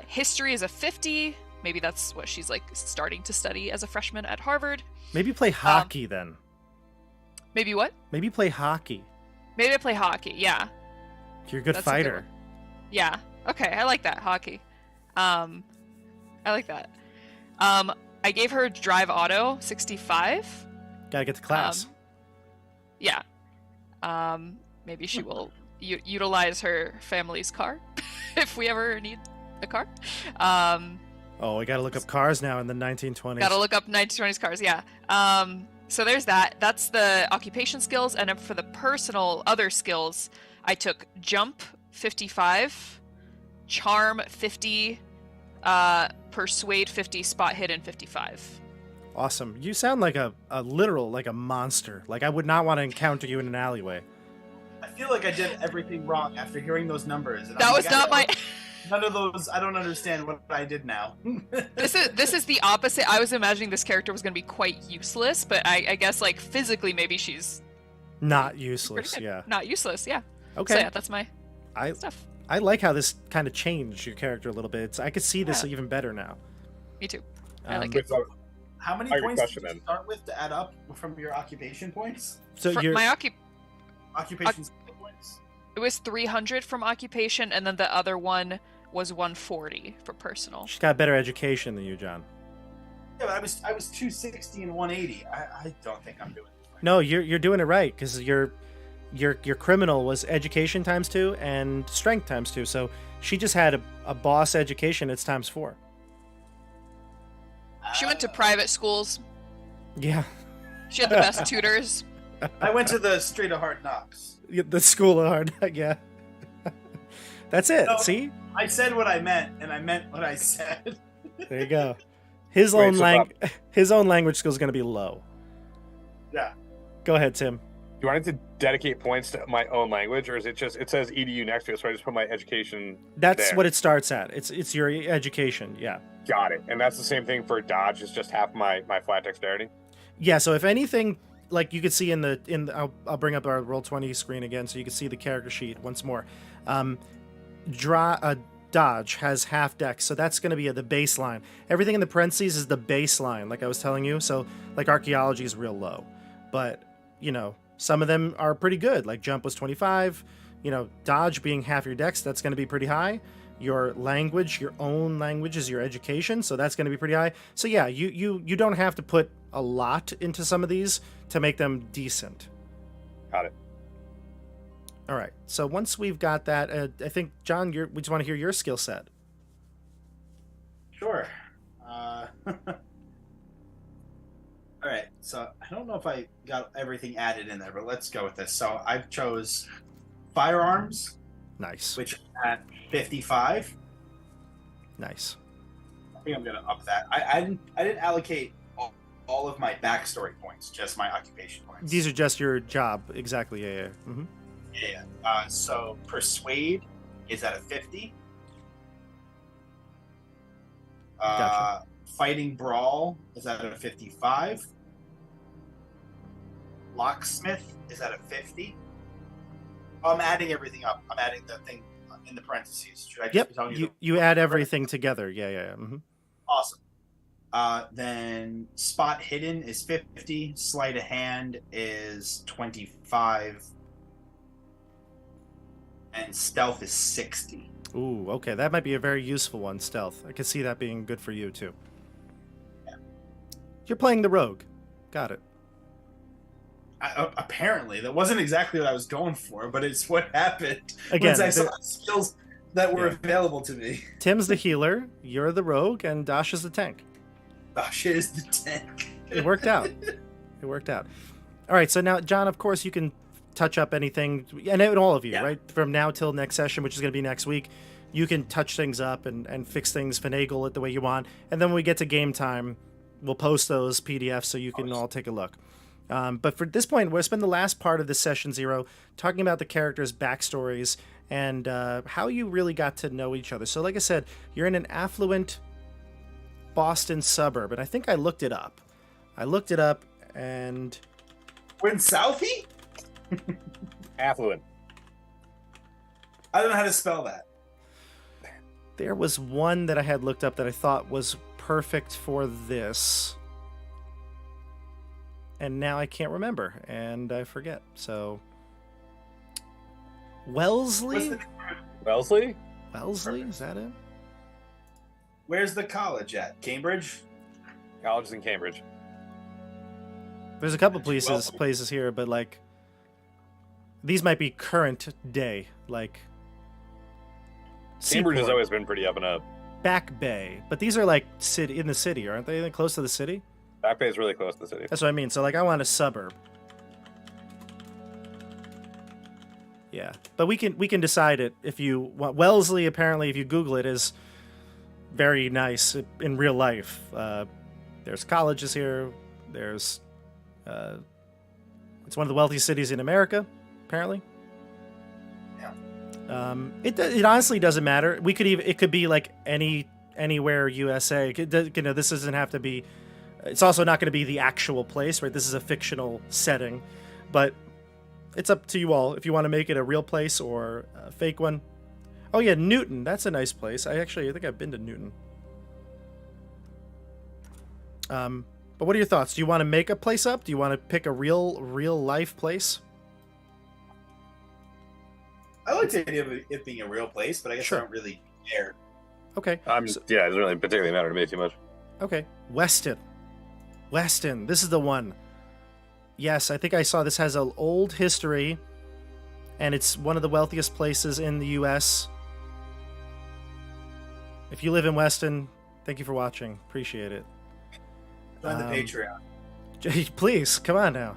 History is a 50. Maybe that's what she's like starting to study as a freshman at Harvard. Maybe play hockey then. Maybe what? Maybe play hockey. Maybe I play hockey, yeah. You're a good That's fighter. a good one. Yeah. Okay, I like that. Hockey. I like that. I gave her drive auto 65. Gotta get to class. Yeah. Maybe she will utilize her family's car if we ever need a car. Oh, we gotta look up cars now in the 1920s. Gotta look up 1920s cars, yeah. So there's that. That's the occupation skills. And then for the personal other skills, I took jump 55, charm 50, persuade 50, spot hidden 55. Awesome. You sound like a literal, like a monster. Like I would not want to encounter you in an alleyway. I feel like I did everything wrong after hearing those numbers. And That I'm was like, not my... None of those. I don't understand what I did now. This is the opposite. I was imagining this character was going to be quite useless, but I guess like physically maybe she's not useless. pretty good. Yeah. Not useless. Yeah. Okay. So yeah, that's my I stuff. I like how this kind of changed your character a little bit. I could see this even better now. Me too. I like Um, it. How many Good points did question, you then. start with to add up from your occupation points? So you're My Occupation skill points. it was 300 from occupation, and then the other one was 140 for personal. she's got better education than you, John. Yeah, but I was 260 and 180. I don't think I'm doing this right. No, you're doing it right because your criminal was education times 2 and strength times 2. So she just had a boss education. It's times 4. She went to private schools. Yeah, She had the best tutors. I went to the Street of Hard Knocks. the school of hard. Yeah, that's it. No. See, I said what I meant, and I meant what I said. there you go. His Wait, own so his own language skill is going to be low. Yeah. Go ahead, Tim. Do I need to dedicate points to my own language, or is it just, it says EDU next to it, so I just put my education That's there? what it starts at. It's your education. Yeah. Got it. And that's the same thing for dodge, it's just half my flat dexterity? Yeah, so if anything, like you could see in the I'll bring up our Roll20 screen again so you can see the character sheet once more. Dodge has half dex, so that's going to be the baseline. Everything in the parentheses is the baseline, like I was telling you. So, like, archaeology is real low. But, some of them are pretty good. Like, jump was 25. Dodge being half your dex, that's going to be pretty high. Your language, your own language is your education, so that's going to be pretty high. So, yeah, you don't have to put a lot into some of these to make them decent. Got it. All right. So once we've got that, I think, John, we just want to hear your skill set. Sure. All right. So I don't know if I got everything added in there, but let's go with this. So I've chose firearms, Nice. which are at 55. Nice. I think I'm gonna up that. I didn't allocate all of my backstory points, just my occupation points. These are just your job. Exactly. Yeah. Mm-hmm. Yeah. So persuade is at a 50. Gotcha. Fighting brawl is at a 55. Locksmith is at a 50. I'm adding everything up. I'm adding the thing in the parentheses. Should I just be telling you you add everything together. Yeah. Mm-hmm. Awesome. Then spot hidden is 50. Sleight of hand is 25. And stealth is 60. Ooh, okay. That might be a very useful one, stealth. I could see that being good for you, too. Yeah. You're playing the rogue. Got it. Apparently, that wasn't exactly what I was going for, but it's what happened Again, once I saw the skills that were available to me. Tim's the healer, you're the rogue, and Dasha's the tank. Dasha is the tank. It worked out. It worked out. All right, so now, John, of course, you can touch up anything, and all of you, right? From now till next session, which is going to be next week, you can touch things up and fix things, finagle it the way you want. And then when we get to game time, we'll post those PDFs so you can all take a look. But for this point, we'll spend the last part of this session 0 talking about the characters' backstories and how you really got to know each other. So like I said, you're in an affluent Boston suburb, and I think I looked it up. And... We're in Southie? Affluent. I don't know how to spell that. There was one that I had looked up that I thought was perfect for this. And now I can't remember, and I forget. So, Wellesley? Wellesley? Wellesley? Is that it? Where's the college at? Cambridge? College is in Cambridge. There's a couple places here, but like these might be current day, like Cambridge has Seaport, always been pretty up and up. Back Bay, but these are like in the city, aren't they? Close to the city? Back Bay is really close to the city. That's what I mean. So like I want a suburb. Yeah, but we can decide it if you want. Wellesley, apparently, if you Google it, is very nice in real life. There's colleges here. There's it's one of the wealthiest cities in America, apparently. Yeah. It honestly doesn't matter. It could be like anywhere USA. This doesn't have to be. It's also not going to be the actual place, right? This is a fictional setting, but it's up to you all if you want to make it a real place or a fake one. Oh yeah, Newton. That's a nice place. I think I've been to Newton. But what are your thoughts? Do you want to make a place up? Do you want to pick a real life place? I like the idea of it being a real place, but I guess Sure. I don't really care. Okay. Yeah, it doesn't really particularly matter to me too much. Okay. Weston. This is the one. Yes, I think I saw this has an old history, and it's one of the wealthiest places in the U.S. If you live in Weston, thank you for watching. Appreciate it. Join the Patreon. Please, come on now.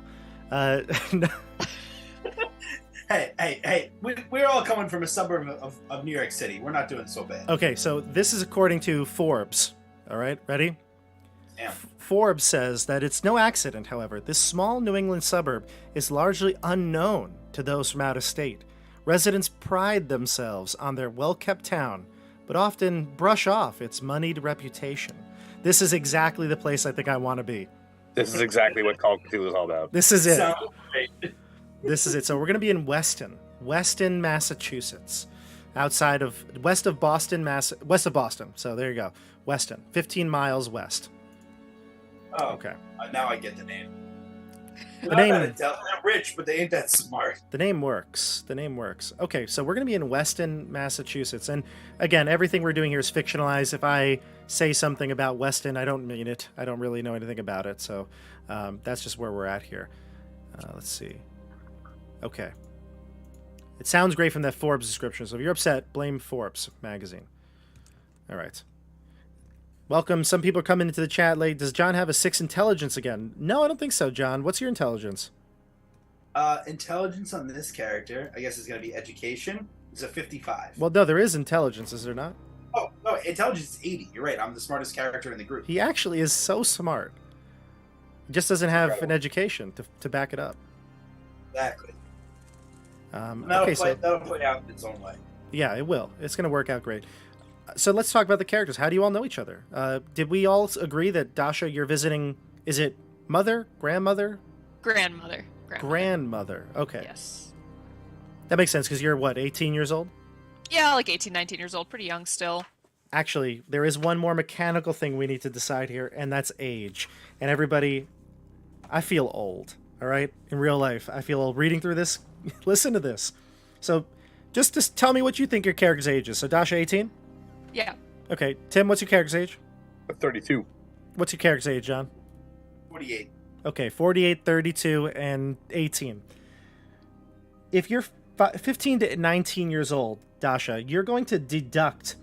Hey, we're all coming from a suburb of New York City. We're not doing so bad. Okay, so this is according to Forbes. All right, ready? Damn. Forbes says that it's no accident, however, this small New England suburb is largely unknown to those from out of state. Residents pride themselves on their well-kept town, but often brush off its moneyed reputation. This is exactly the place I think I want to be. This is exactly what Call of Cthulhu is all about. This is it. Sounds great. This is it. So we're going to be in Weston, Massachusetts. west of Boston, west of Boston. So there you go, Weston, 15 miles west. Oh, Okay. Now I get the name. The Not name- that intelligent. They're rich, but they ain't that smart. The name works. The name works. Okay, so we're going to be in Weston, Massachusetts. And again, everything we're doing here is fictionalized. If I say something about Weston, I don't mean it. I don't really know anything about it. So that's just where we're at here. Let's see. Okay. It sounds great from that Forbes description. So if you're upset, blame Forbes magazine. All right. Welcome. Some people are coming into the chat late. Does John have a 6 intelligence again? No, I don't think so, John. What's your intelligence? Intelligence on this character, I guess, is going to be education. It's a 55. Well, no, there is intelligence, is there not? Oh, no, intelligence is 80. You're right. I'm the smartest character in the group. He actually is so smart. He just doesn't have Incredible. an education to back it up. Exactly. Okay, That'll play out in its own way. yeah, it will. It's going to work out great. So let's talk about the characters. How do you all know each other? Did we all agree that Dasha, you're visiting? Is it mother, grandmother, Grandmother. grandmother? Okay, Yes. that makes sense because you're what, 18 years old? Yeah, like 18, 19 years old. Pretty young still. Actually, there is one more mechanical thing we need to decide here, and that's age. And everybody, I feel old. All right, in real life, I feel old. Reading through this, listen to this. So, just tell me what you think your character's age is. So, Dasha, 18. Yeah. Okay, Tim, what's your character's age? 32. What's your character's age, John? 48. Okay, 48, 32, and 18. If you're 15 to 19 years old, Dasha, you're going to deduct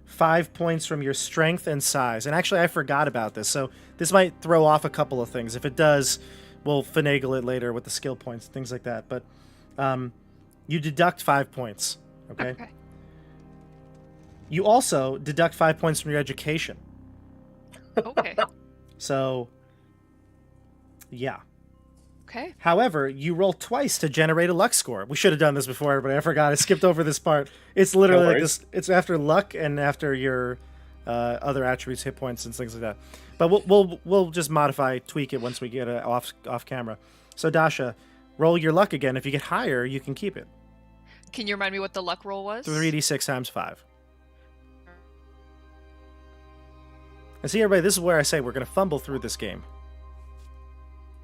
5 points from your strength and size. And actually, I forgot about this, so this might throw off a couple of things. If it does, we'll finagle it later with the skill points, things like that. But you deduct 5 points, okay? You also deduct 5 points from your education. Okay. So, yeah. Okay. However, you roll twice to generate a luck score. We should have done this before, everybody. I forgot. I skipped over this part. It's literally like this. It's after luck and after your other attributes, hit points, and things like that. But we'll just tweak it once we get it off camera. So Dasha, roll your luck again. If you get higher, you can keep it. Can you remind me what the luck roll was? 3d6 times 5. And see, everybody, this is where I say we're going to fumble through this game.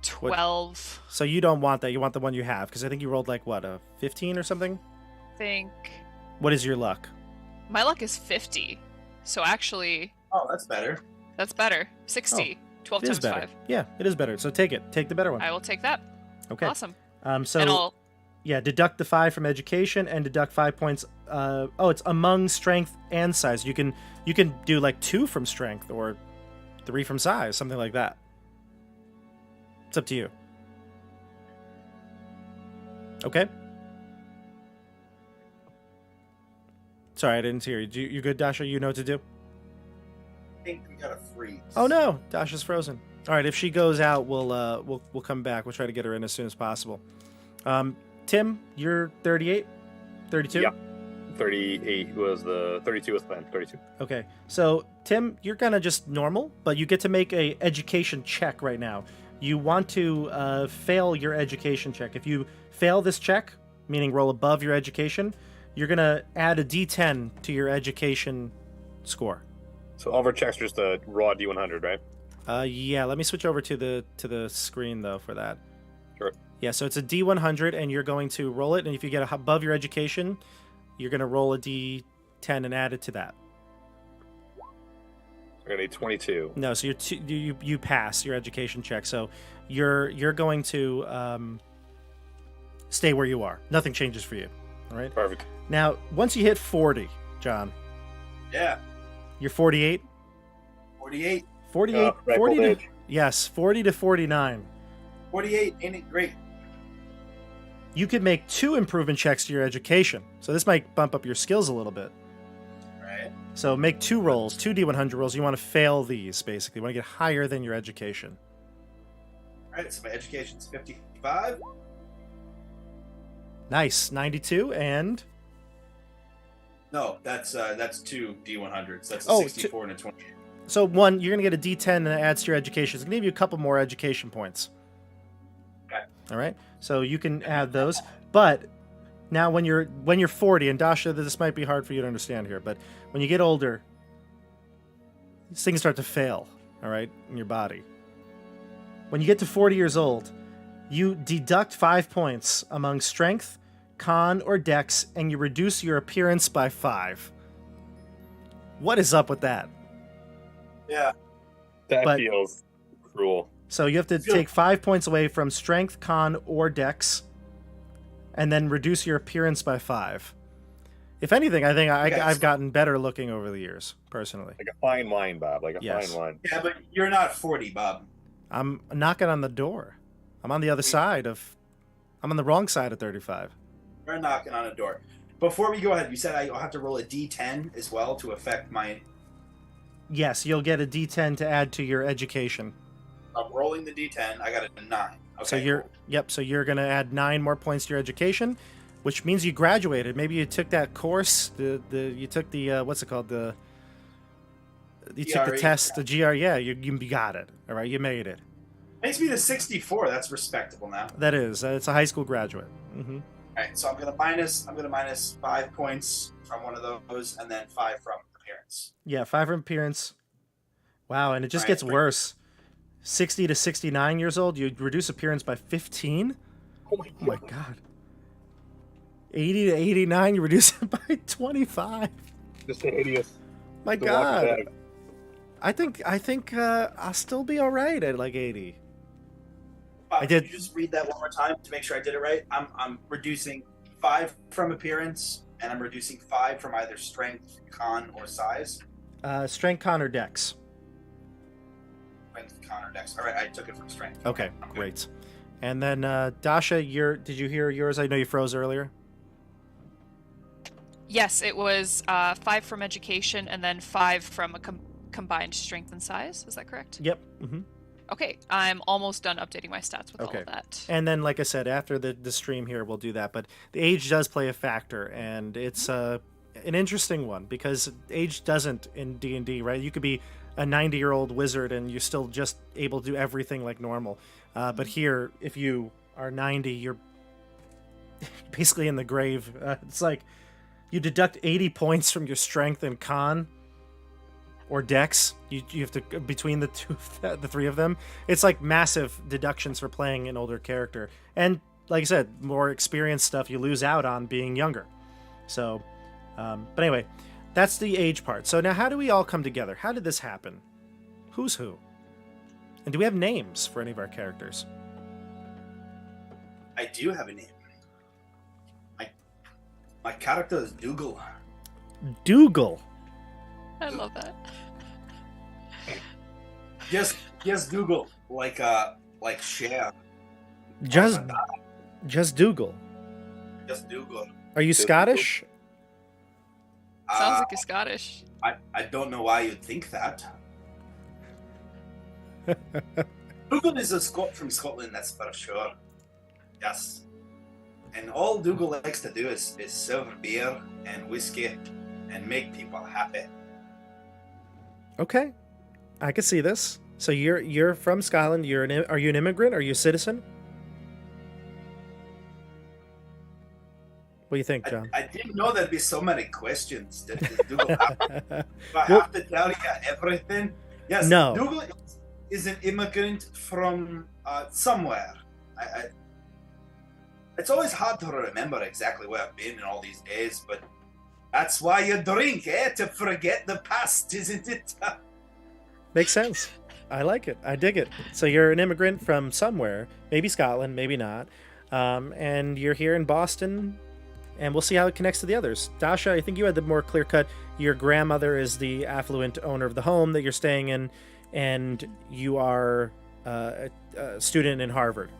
12. So you don't want that. You want the one you have, because I think you rolled like, what, a 15 or something? Think. What is your luck? My luck is 50. So actually, Oh, that's better. that's better. 60. 12 It is times better. 5. Yeah, it is better. So take it. Take the better one. I will take that. Okay. Awesome. So And I'll. yeah, deduct the 5 from education and deduct 5 points. It's among strength and size. You can do like 2 from strength or 3 from size, something like that. It's up to you. Okay. Sorry, I didn't hear you. You good, Dasha? You know what to do? I think we got a freeze. Oh no, Dasha's frozen. All right, if she goes out, we'll come back. We'll try to get her in as soon as possible. Tim, you're 38, 32. Yeah. 38 was the 32 was the plan. 32. Okay, so Tim, you're gonna just normal, but you get to make a education check right now. You want to fail your education check. If you fail this check, meaning roll above your education, you're gonna add a D10 to your education score. So all of our checks are just a raw D100, right? Yeah. Let me switch over to the screen though for that. Sure. Yeah. So it's a D100, and you're going to roll it, and if you get above your education, you're gonna roll a D10 and add it to that. I got a 22. No, so you pass your education check. So you're going to stay where you are. Nothing changes for you. All right. Perfect. Now, once you hit 40, John, Yeah. you're 48. 48. 48. Right 40 to, age. yes, 40 to 49. 48. Ain't it great? You could make 2 improvement checks to your education. So this might bump up your skills a little bit. Right. So make 2 rolls, 2 D100 rolls. You want to fail these, basically. You want to get higher than your education. All right. So my education's 55. Nice. 92 and... No, that's 2 D100s. That's a Oh, 64 and a 20. So one, you're going to get a D10 and it adds to your education. It's going to give you a couple more education points. Okay. All right. So you can add those. But Now, when you're 40, and Dasha, this might be hard for you to understand here, but when you get older, these things start to fail, all right, in your body. When you get to 40 years old, you deduct 5 points among strength, con, or dex, and you reduce your appearance by 5. What is up with that? Yeah. That feels cruel. So you have to take 5 points away from strength, con, or dex, and then reduce your appearance by 5. If anything, I think I've gotten better looking over the years, personally. Like a fine wine, Bob. Like a fine wine. Yeah, but you're not 40, Bob. I'm knocking on the door. I'm on the other side of... I'm on the wrong side of 35. You're knocking on a door. Before we go ahead, you said I'll have to roll a d10 as well to affect my... Yes, you'll get a d10 to add to your education. I'm rolling the d10. I got a 9. Okay, So you're... cool. Yep, so you're going to add 9 more points to your education, which means you graduated. Maybe you took that course, you took the, what's it called? You took the GRE. test, the GR, yeah, you got it. All right, you made it. Makes me to 64. That's respectable now. That is. It's a high school graduate. Mm-hmm. All right, so I'm gonna minus 5 points from one of those, and then 5 from appearance. Yeah, 5 from appearance. Wow, and it just All right, gets worse. 60 to 69 years old, you reduce appearance by 15? Oh my God. 80 to 89, you reduce it by 25. Just hideous. My The God. Walking Dead. I think I'll still be all right at like 80. Bob, I did- Can you just read that one more time to make sure I did it right? I'm reducing 5 from appearance, and I'm reducing 5 from either strength, con, or size. Strength, con, or dex. Strength, con, or dex. All right, I took it from strength. Okay, I'm good. great. And then Dasha, did you hear yours? I know you froze earlier. Yes, it was 5 from education and then 5 from a combined strength and size. Is that correct? Yep. Mm-hmm. Okay, I'm almost done updating my stats with all Okay. of that. And then, like I said, after the stream here, we'll do that. But the age does play a factor, and it's an interesting one because age doesn't in D&D, right? You could be a 90-year-old wizard and you're still just able to do everything like normal. But here, if you are 90, you're basically in the grave. It's like you deduct 80 points from your strength and con or dex. You have to, between the three of them, it's like massive deductions for playing an older character. And like I said, more experienced stuff you lose out on being younger. So, but anyway, that's the age part. So now how do we all come together? How did this happen? Who's who? And do we have names for any of our characters? I do have a name. My character is Dougal. Dougal. I love that. Yes, Dougal. Like Cher. Just Dougal. Just Dougal. Are you Scottish? Sounds like you're Scottish. I don't know why you'd think that. Dougal is a Scot from Scotland, that's for sure. Yes. And all Dougal likes to do is serve beer and whiskey and make people happy. Okay, I can see this. So you're from Scotland. Are you an immigrant? Are you a citizen? What do you think, John? I didn't know there'd be so many questions. Does Dougal have, do I have to tell you everything? Yes, No. Dougal is an immigrant from somewhere. It's always hard to remember exactly where I've been in all these days, but that's why you drink, to forget the past, isn't it? Makes sense. I like it. I dig it. So you're an immigrant from somewhere, maybe Scotland, maybe not, and you're here in Boston, and we'll see how it connects to the others. Dasha, I think you had the more clear cut. Your grandmother is the affluent owner of the home that you're staying in, and you are a student in Harvard.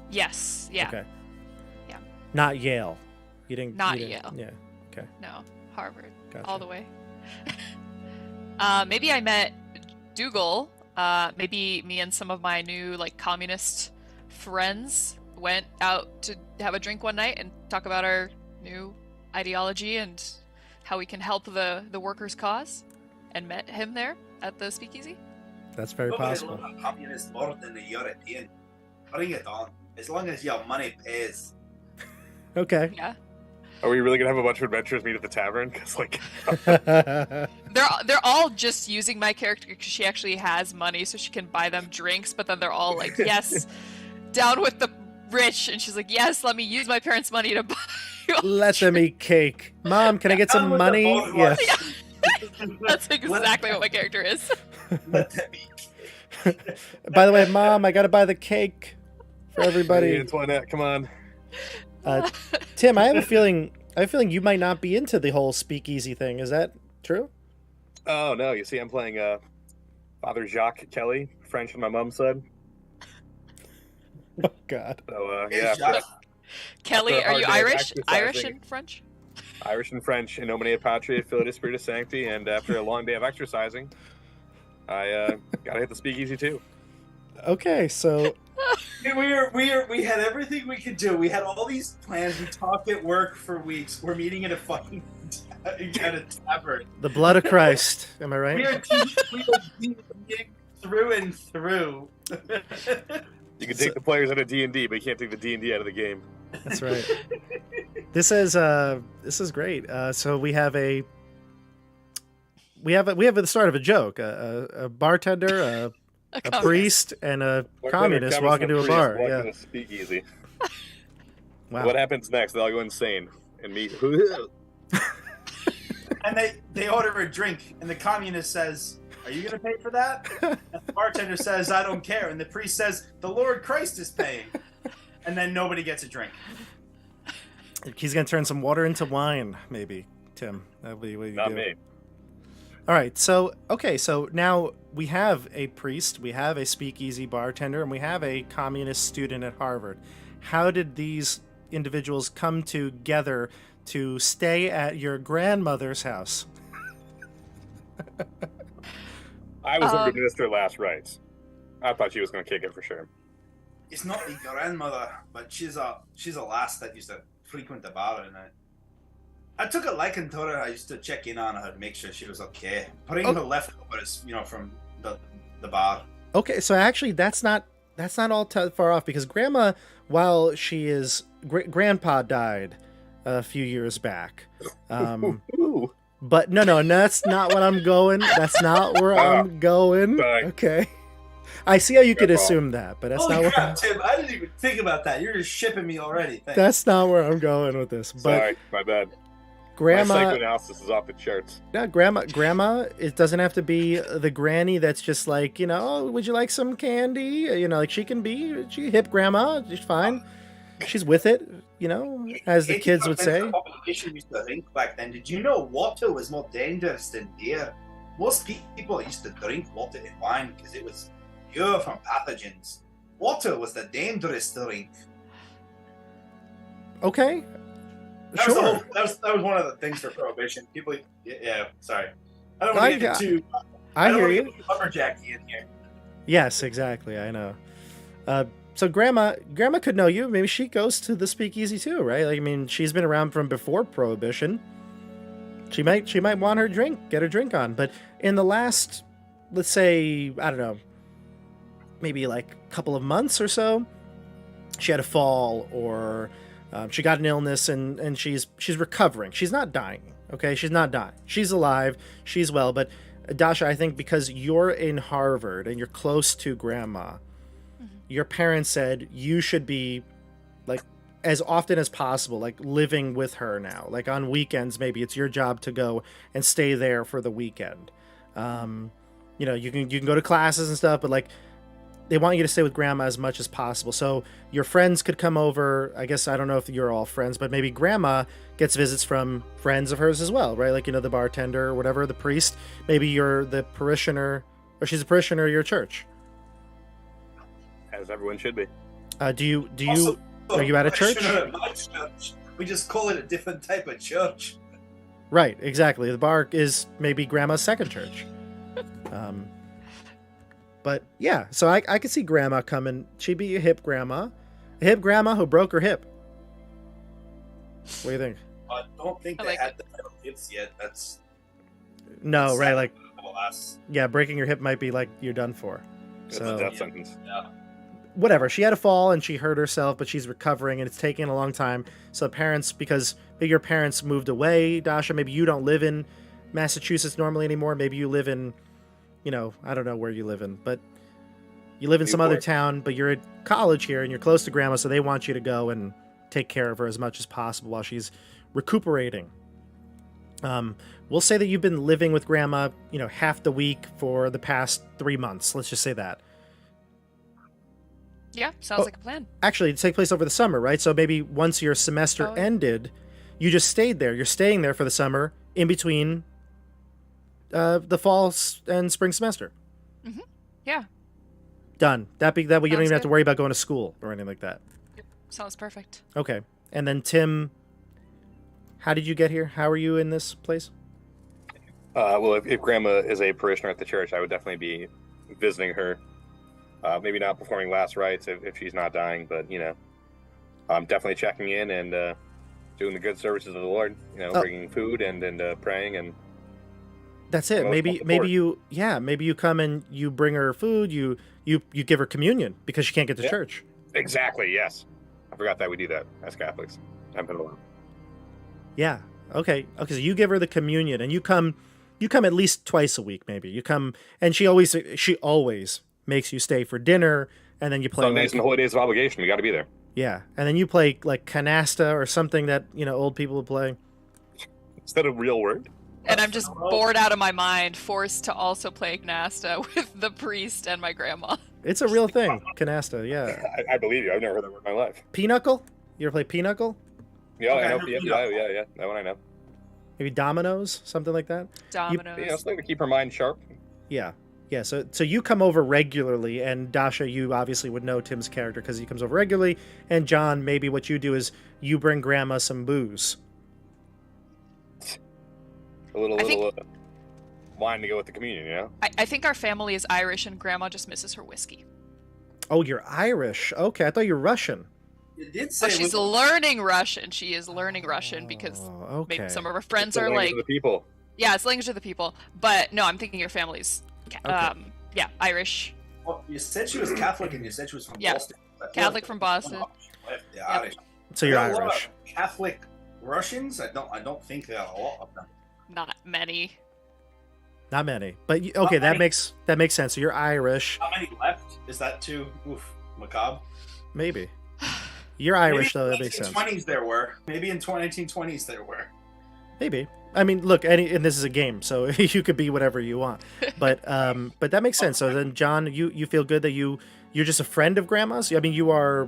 Yes. Yeah. Okay. Yeah. Not Yale. You didn't. Not you didn't- Yale. Yeah. Okay. No, Harvard. Gotcha. All the way. Maybe I met Dougal. Maybe me and some of my new communist friends went out to have a drink one night and talk about our new ideology and how we can help the workers' cause, and met him there at the speakeasy. That's very possible. Nobody loves a communist more than a European. Bring it on. As long as your money pays. Okay. Yeah. Are we really gonna have a bunch of adventurers meet at the tavern? Because like, They're all just using my character because she actually has money, so she can buy them drinks. But then they're all like, "Yes, down with the rich," and she's like, "Yes, let me use my parents' money to buy." Let them eat cake. Mom, can I get some money? Yeah. That's exactly what my character is. Let them eat. By the way, Mom, I gotta buy the cake for everybody. Antoinette, come on. Tim, I have a feeling you might not be into the whole speakeasy thing. Is that true? Oh no, you see, I'm playing Father Jacques Kelly, French on my mom's side. Oh God. So Hey, yeah, Jacques. Kelly, After a are you hard day of Irish? Irish exercising. and French? Irish and French, in nomine patria, filii spiritus sancti, and after a long day of exercising, I gotta hit the speakeasy too. Okay, so We had everything we could do. We had all these plans. We talked at work for weeks. We're meeting at a fucking at a tavern. the blood of Christ. Am I We right? are teaching through and through. You can take the players out of D&D, but you can't take the D&D out of the game. That's right. This is great. So we have the start of a joke. A bartender, a priest, and a communist walk into a bar. Walk Yeah. into a speakeasy. Wow. What happens next? They'll go insane. And me, And they order a drink, and the communist says, "Are you going to pay for that?" And the bartender says, "I don't care." And the priest says, "The Lord Christ is paying." And then nobody gets a drink. He's gonna turn some water into wine, maybe. Tim, that'll be what you not do. me. All right. So so now we have a priest, we have a speakeasy bartender, and we have a communist student at Harvard. How did these individuals come together to stay at your grandmother's house? I was going to administer last rites. I thought she was going to kick it for sure. It's not the grandmother, but she's a lass that used to frequent the bar, and I took a liking to her. I used to check in on her to make sure she was okay. Putting her leftovers, from the bar. Okay, so actually that's not all far off, because Grandma, while she is Grandpa died a few years back. Ooh. But no, that's not what I'm going. That's not where I'm going. Sorry. Okay. I see how you could Good call. assume that, but that's Holy not crap, Tim! I didn't even think about that. You're just shipping me already. Thanks. that's not where I'm going with this. But Sorry, my bad. My Grandma, psychoanalysis is off the charts. yeah, grandma, it doesn't have to be the granny that's just like, "Oh, would you like some candy?" Like she hip grandma, she's fine. She's with it, as the kids would say. The population used to drink back then. Did you know water was more dangerous than beer? Most people used to drink water and wine because it was pure from pathogens. Water was the dangerous drink. Okay. That Sure. was one of the things for prohibition. People, yeah. Sorry, I don't want to get too. I don't hear wanna you. get too lumberjacky in here. Yes, exactly. I know. So grandma could know you. Maybe she goes to the speakeasy too, right? Like, I mean, she's been around from before Prohibition. She might want her drink, get her drink on. But in the last, let's say, I don't know, maybe like a couple of months or so, she had a fall, or she got an illness, and she's recovering. She's not dying. Okay, she's not dying. She's alive. She's well. But Dasha, I think because you're in Harvard and you're close to Grandma, your parents said you should be, like, as often as possible, like, living with her now. Like, on weekends, maybe it's your job to go and stay there for the weekend. You can go to classes and stuff, but, like, they want you to stay with Grandma as much as possible. So your friends could come over. I guess I don't know if you're all friends, but maybe Grandma gets visits from friends of hers as well, right? Like, the bartender or whatever, the priest. Maybe you're the parishioner, or she's a parishioner of your church. As everyone should be. Do you Also, are you at a I should've church? had my church. We just call it a different type of church. Right, exactly. The bar is maybe Grandma's second church. But yeah, so I could see Grandma coming. She'd be a hip grandma who broke her hip. What do you think? I don't think I they like had the metal hips yet. That's No, right? Like, us. yeah, breaking your hip might be like you're done for. It's So a death sentence. Yeah. whatever. She had a fall and she hurt herself, but she's recovering, and it's taking a long time. So parents, because your parents moved away, Dasha. Maybe you don't live in Massachusetts normally anymore. Maybe you live in, I don't know where you live in, but you live in some other town, but you're at college here and you're close to grandma, so they want you to go and take care of her as much as possible while she's recuperating. We'll say that you've been living with grandma, half the week for the past 3 months. Let's just say that. Yeah, sounds like a plan. Actually, it take place over the summer, right? So maybe once your semester ended, you just stayed there. You're staying there for the summer in between the fall and spring semester. Mm-hmm. Yeah. Done. That way you don't even Sounds have to good. worry about going to school or anything like that. Sounds perfect. Okay. And then Tim, how did you get here? How are you in this place? Well, if Grandma is a parishioner at the church, I would definitely be visiting her. Maybe not performing last rites if she's not dying, but I'm definitely checking in and doing the good services of the Lord. Bringing food and praying and. That's it. Maybe you come and you bring her food. You give her communion because she can't get to church. Exactly. Yes, I forgot that we do that as Catholics. I've been alone. Yeah. Okay. So you give her the communion, and you come at least twice a week. Maybe you come, and she always makes you stay for dinner, and then you play Sundays and holy days of obligation. We got to be there. Yeah, and then you play like canasta or something that old people would play. Is that a real word? And I'm just bored out of my mind, forced to also play canasta with the priest and my grandma. It's a real thing, canasta. Yeah. I believe you. I've never heard that word in my life. Pinochle? You ever play pinochle? Yeah, Okay, I know. I know Yeah, Pinochle. yeah. That one I know. Maybe dominoes, something like that. Dominoes. Something to keep her mind sharp. Yeah. So you come over regularly, and Dasha, you obviously would know Tim's character because he comes over regularly. And John, maybe what you do is you bring Grandma some booze. A little wine to go with the communion, I think our family is Irish and grandma just misses her whiskey. Oh, you're Irish. Okay, I thought you were Russian. It did So say she's learning Russian. She is learning Russian because okay. maybe some of her friends It's the are language like, of the people. yeah, it's language of the people. But no, I'm thinking your family's, Irish. Well, you said she was Catholic, and you said she was from Yeah. Boston. Catholic from Boston. Yeah, Irish. So you're There are a lot Irish. of Catholic Russians. I don't think there are a lot of them. Not many. Not many, but okay, that many. makes sense. So you're Irish, How many left? Is that too macabre? maybe. You're Irish, though. Maybe That makes sense. in the 1920s there were. Maybe in 1920s there were. Maybe. I mean, look, and this is a game, so you could be whatever you want. But that makes sense. So then, John, you feel good that you're just a friend of Grandma's. I mean, you're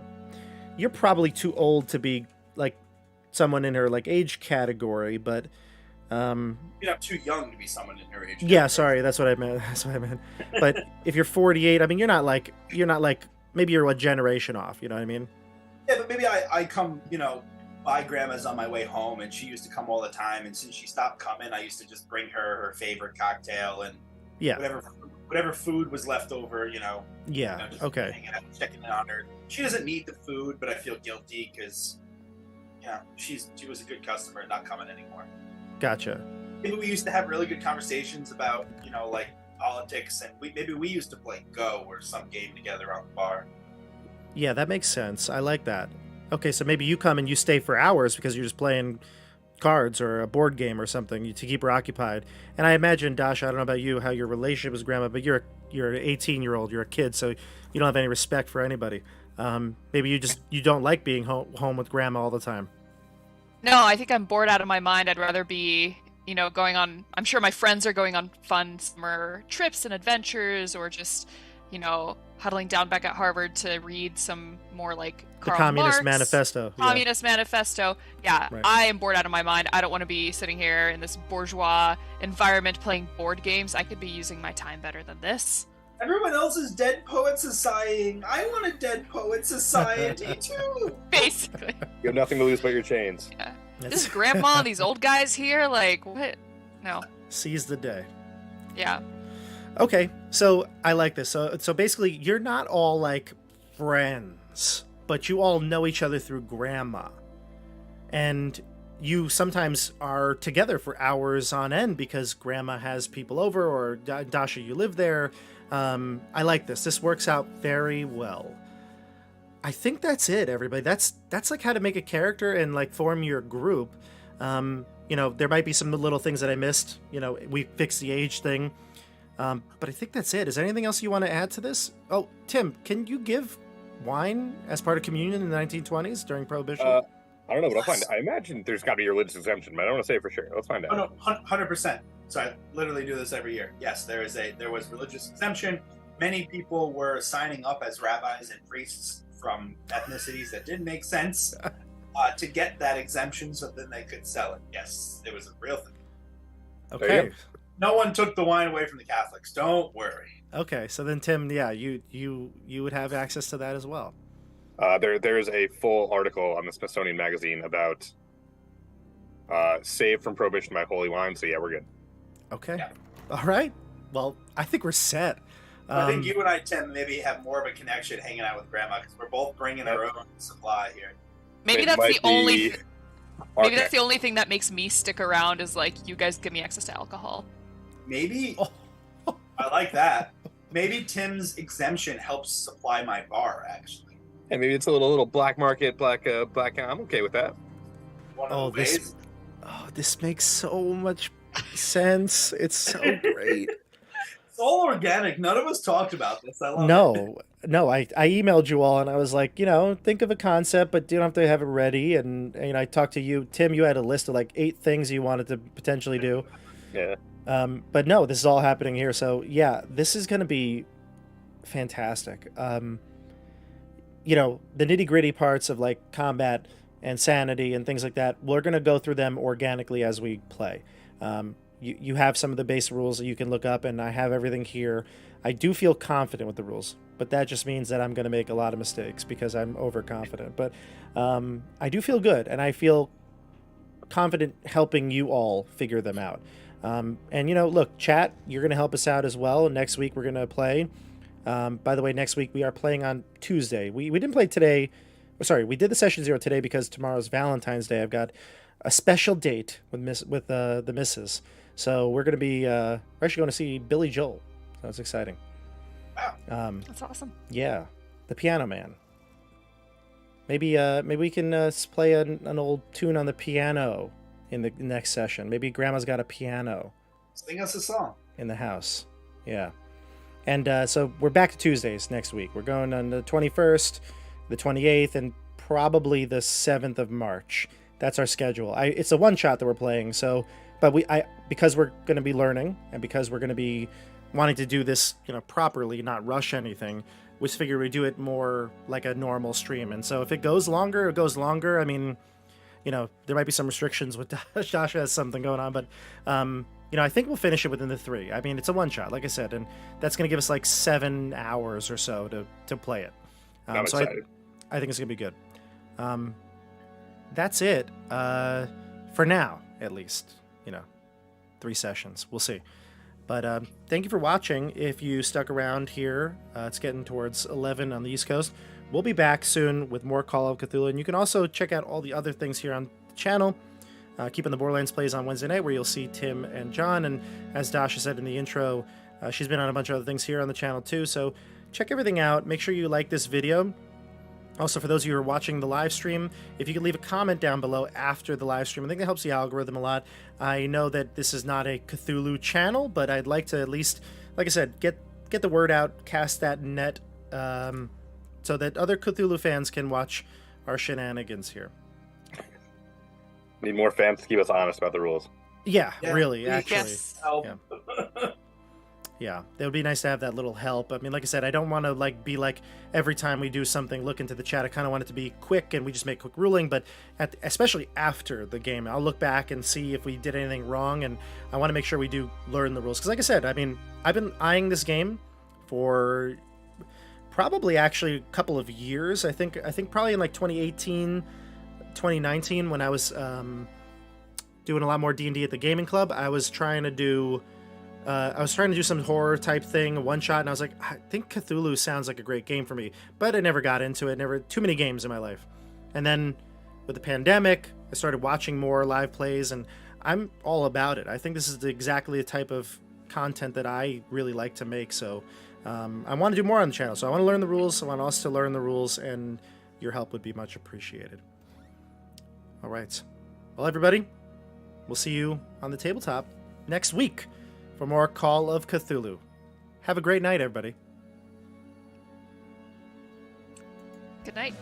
probably too old to be like someone in her like age category, but You're not too young to be someone in her age. yeah, sorry, that's what I meant. But if you're 48, I mean, you're not like maybe you're a generation off. You know what I mean? Yeah, but maybe I come, by Grandma's on my way home, and she used to come all the time. And since she stopped coming, I used to just bring her favorite cocktail and Yeah. whatever food was left over. Yeah. Just Okay. hanging out, checking in on her. She doesn't need the food, but I feel guilty because, she was a good customer, not coming anymore. Gotcha. Maybe we used to have really good conversations about, like politics, and maybe we used to play Go or some game together on the bar. Yeah, that makes sense. I like that. Okay, so maybe you come and you stay for hours because you're just playing cards or a board game or something to keep her occupied. And I imagine, Dasha, I don't know about you, how your relationship with Grandma, but you're an 18-year-old, you're a kid, so you don't have any respect for anybody. Maybe you don't like being home with Grandma all the time. No, I think I'm bored out of my mind. I'd rather be, going on, I'm sure my friends are going on fun summer trips and adventures, or just, huddling down back at Harvard to read some more like The Karl Communist Marx, Manifesto. Yeah. Communist Manifesto. Yeah, Right. I am bored out of my mind. I don't want to be sitting here in this bourgeois environment playing board games. I could be using my time better than this. Everyone else's dead poets is sighing. I want a dead poet society too. Basically. You have nothing to lose but your chains. This grandma and these old guys here, like, what? No. Seize the day. Yeah. Okay, so I like this. So basically, you're not all like friends, but you all know each other through Grandma, and you sometimes are together for hours on end because Grandma has people over, or Dasha, you live there. I like this. This works out very well. I think that's it, everybody. That's like how to make a character and like form your group. There might be some little things that I missed. We fixed the age thing. But I think that's it. Is there anything else you want to add to this? Oh, Tim, can you give wine as part of communion in the 1920s during Prohibition? I don't know, but I'll find. I imagine there's got to be a religious exemption, but I don't want to say for sure. Let's find out. Oh no, 100%. So I literally do this every year. Yes, there was religious exemption. Many people were signing up as rabbis and priests from ethnicities that didn't make sense to get that exemption, so then they could sell it. Yes, it was a real thing. Okay. No one took the wine away from the Catholics. Don't worry. Okay, so then Tim, yeah, you would have access to that as well. There's a full article on the Smithsonian Magazine about saved from prohibition by holy wine. So yeah, we're good. Okay. Yeah. All right. Well, I think we're set. I think you and I, Tim, maybe have more of a connection hanging out with Grandma because we're both bringing our own supply here. Maybe It that's might the only. be- Maybe Okay. that's the only thing that makes me stick around is like you guys give me access to alcohol. Maybe Oh. I like that. Maybe Tim's exemption helps supply my bar. Actually, And maybe it's a little black market, black. I'm okay with that. one Oh, of the this- ways. Oh, this makes so much sense. It's so great. It's all organic. None of us talked about this. I love it. No, I emailed you all and I was like, think of a concept, but you don't have to have it ready. And I talked to you, Tim. You had a list of like 8 things you wanted to potentially do. Yeah. But no, this is all happening here. So yeah, this is going to be fantastic. The nitty gritty parts of like combat and sanity and things like that, we're going to go through them organically as we play. You have some of the base rules that you can look up, and I have everything here. I do feel confident with the rules, but that just means that I'm going to make a lot of mistakes because I'm overconfident. But I do feel good, and I feel confident helping you all figure them out. Look, chat, you're going to help us out as well. Next week we're going to play. By the way, next week we are playing on Tuesday. We didn't play today. Sorry, we did the session 0 today because tomorrow's Valentine's Day. I've got a special date with the missus. So we're going to be we're actually going to see Billy Joel. So it's exciting. Wow. That's awesome. Yeah, the Piano Man. Maybe we can play an old tune on the piano in the next session. Maybe Grandma's got a piano Sing us a song. in the house. Yeah. And so we're back to Tuesdays next week. We're going on the 21st, the 28th, and probably the 7th of March. That's our schedule. It's a one-shot that we're playing, so... But because we're going to be learning, and because we're going to be wanting to do this, properly, not rush anything, we just figure we do it more like a normal stream. And so if it goes longer, it goes longer. I mean, there might be some restrictions with Dasha has something going on, but I think we'll finish it within the 3. I mean, it's a one shot, like I said, and that's going to give us like 7 hours or so to play it. I'm so excited. I think it's going to be good. That's it for now, at least. 3 sessions. We'll see. But thank you for watching. If you stuck around here, it's getting towards 11 on the East Coast. We'll be back soon with more Call of Cthulhu, and you can also check out all the other things here on the channel. Keeping the Borderlands plays on Wednesday night, where you'll see Tim and John, and as Dasha said in the intro, she's been on a bunch of other things here on the channel too, so check everything out. Make sure you like this video. Also, for those of you who are watching the live stream, if you could leave a comment down below after the live stream, I think that helps the algorithm a lot. I know that this is not a Cthulhu channel, but I'd like to at least, like I said, get the word out, cast that net, so that other Cthulhu fans can watch our shenanigans here. Need more fans to keep us honest about the rules. Yeah, Yeah, really, please. actually. Yes. Help. Yeah. Yeah, it would be nice to have that little help. I mean, like I said, I don't want to be like every time we do something, look into the chat. I kind of want it to be quick and we just make quick ruling. But especially after the game, I'll look back and see if we did anything wrong. And I want to make sure we do learn the rules. Because like I said, I mean, I've been eyeing this game for probably actually a couple of years. I think probably in like 2018, 2019, when I was doing a lot more D&D at the gaming club, I was trying to do some horror type thing, a one shot, and I was like, I think Cthulhu sounds like a great game for me, but I never got into it. Never too many games in my life. And then with the pandemic, I started watching more live plays, and I'm all about it. I think this is exactly the type of content that I really like to make. So I want to do more on the channel. So I want to learn the rules. I want us to learn the rules, and your help would be much appreciated. All right. Well, everybody, we'll see you on the tabletop next week for more Call of Cthulhu. Have a great night, everybody. Good night.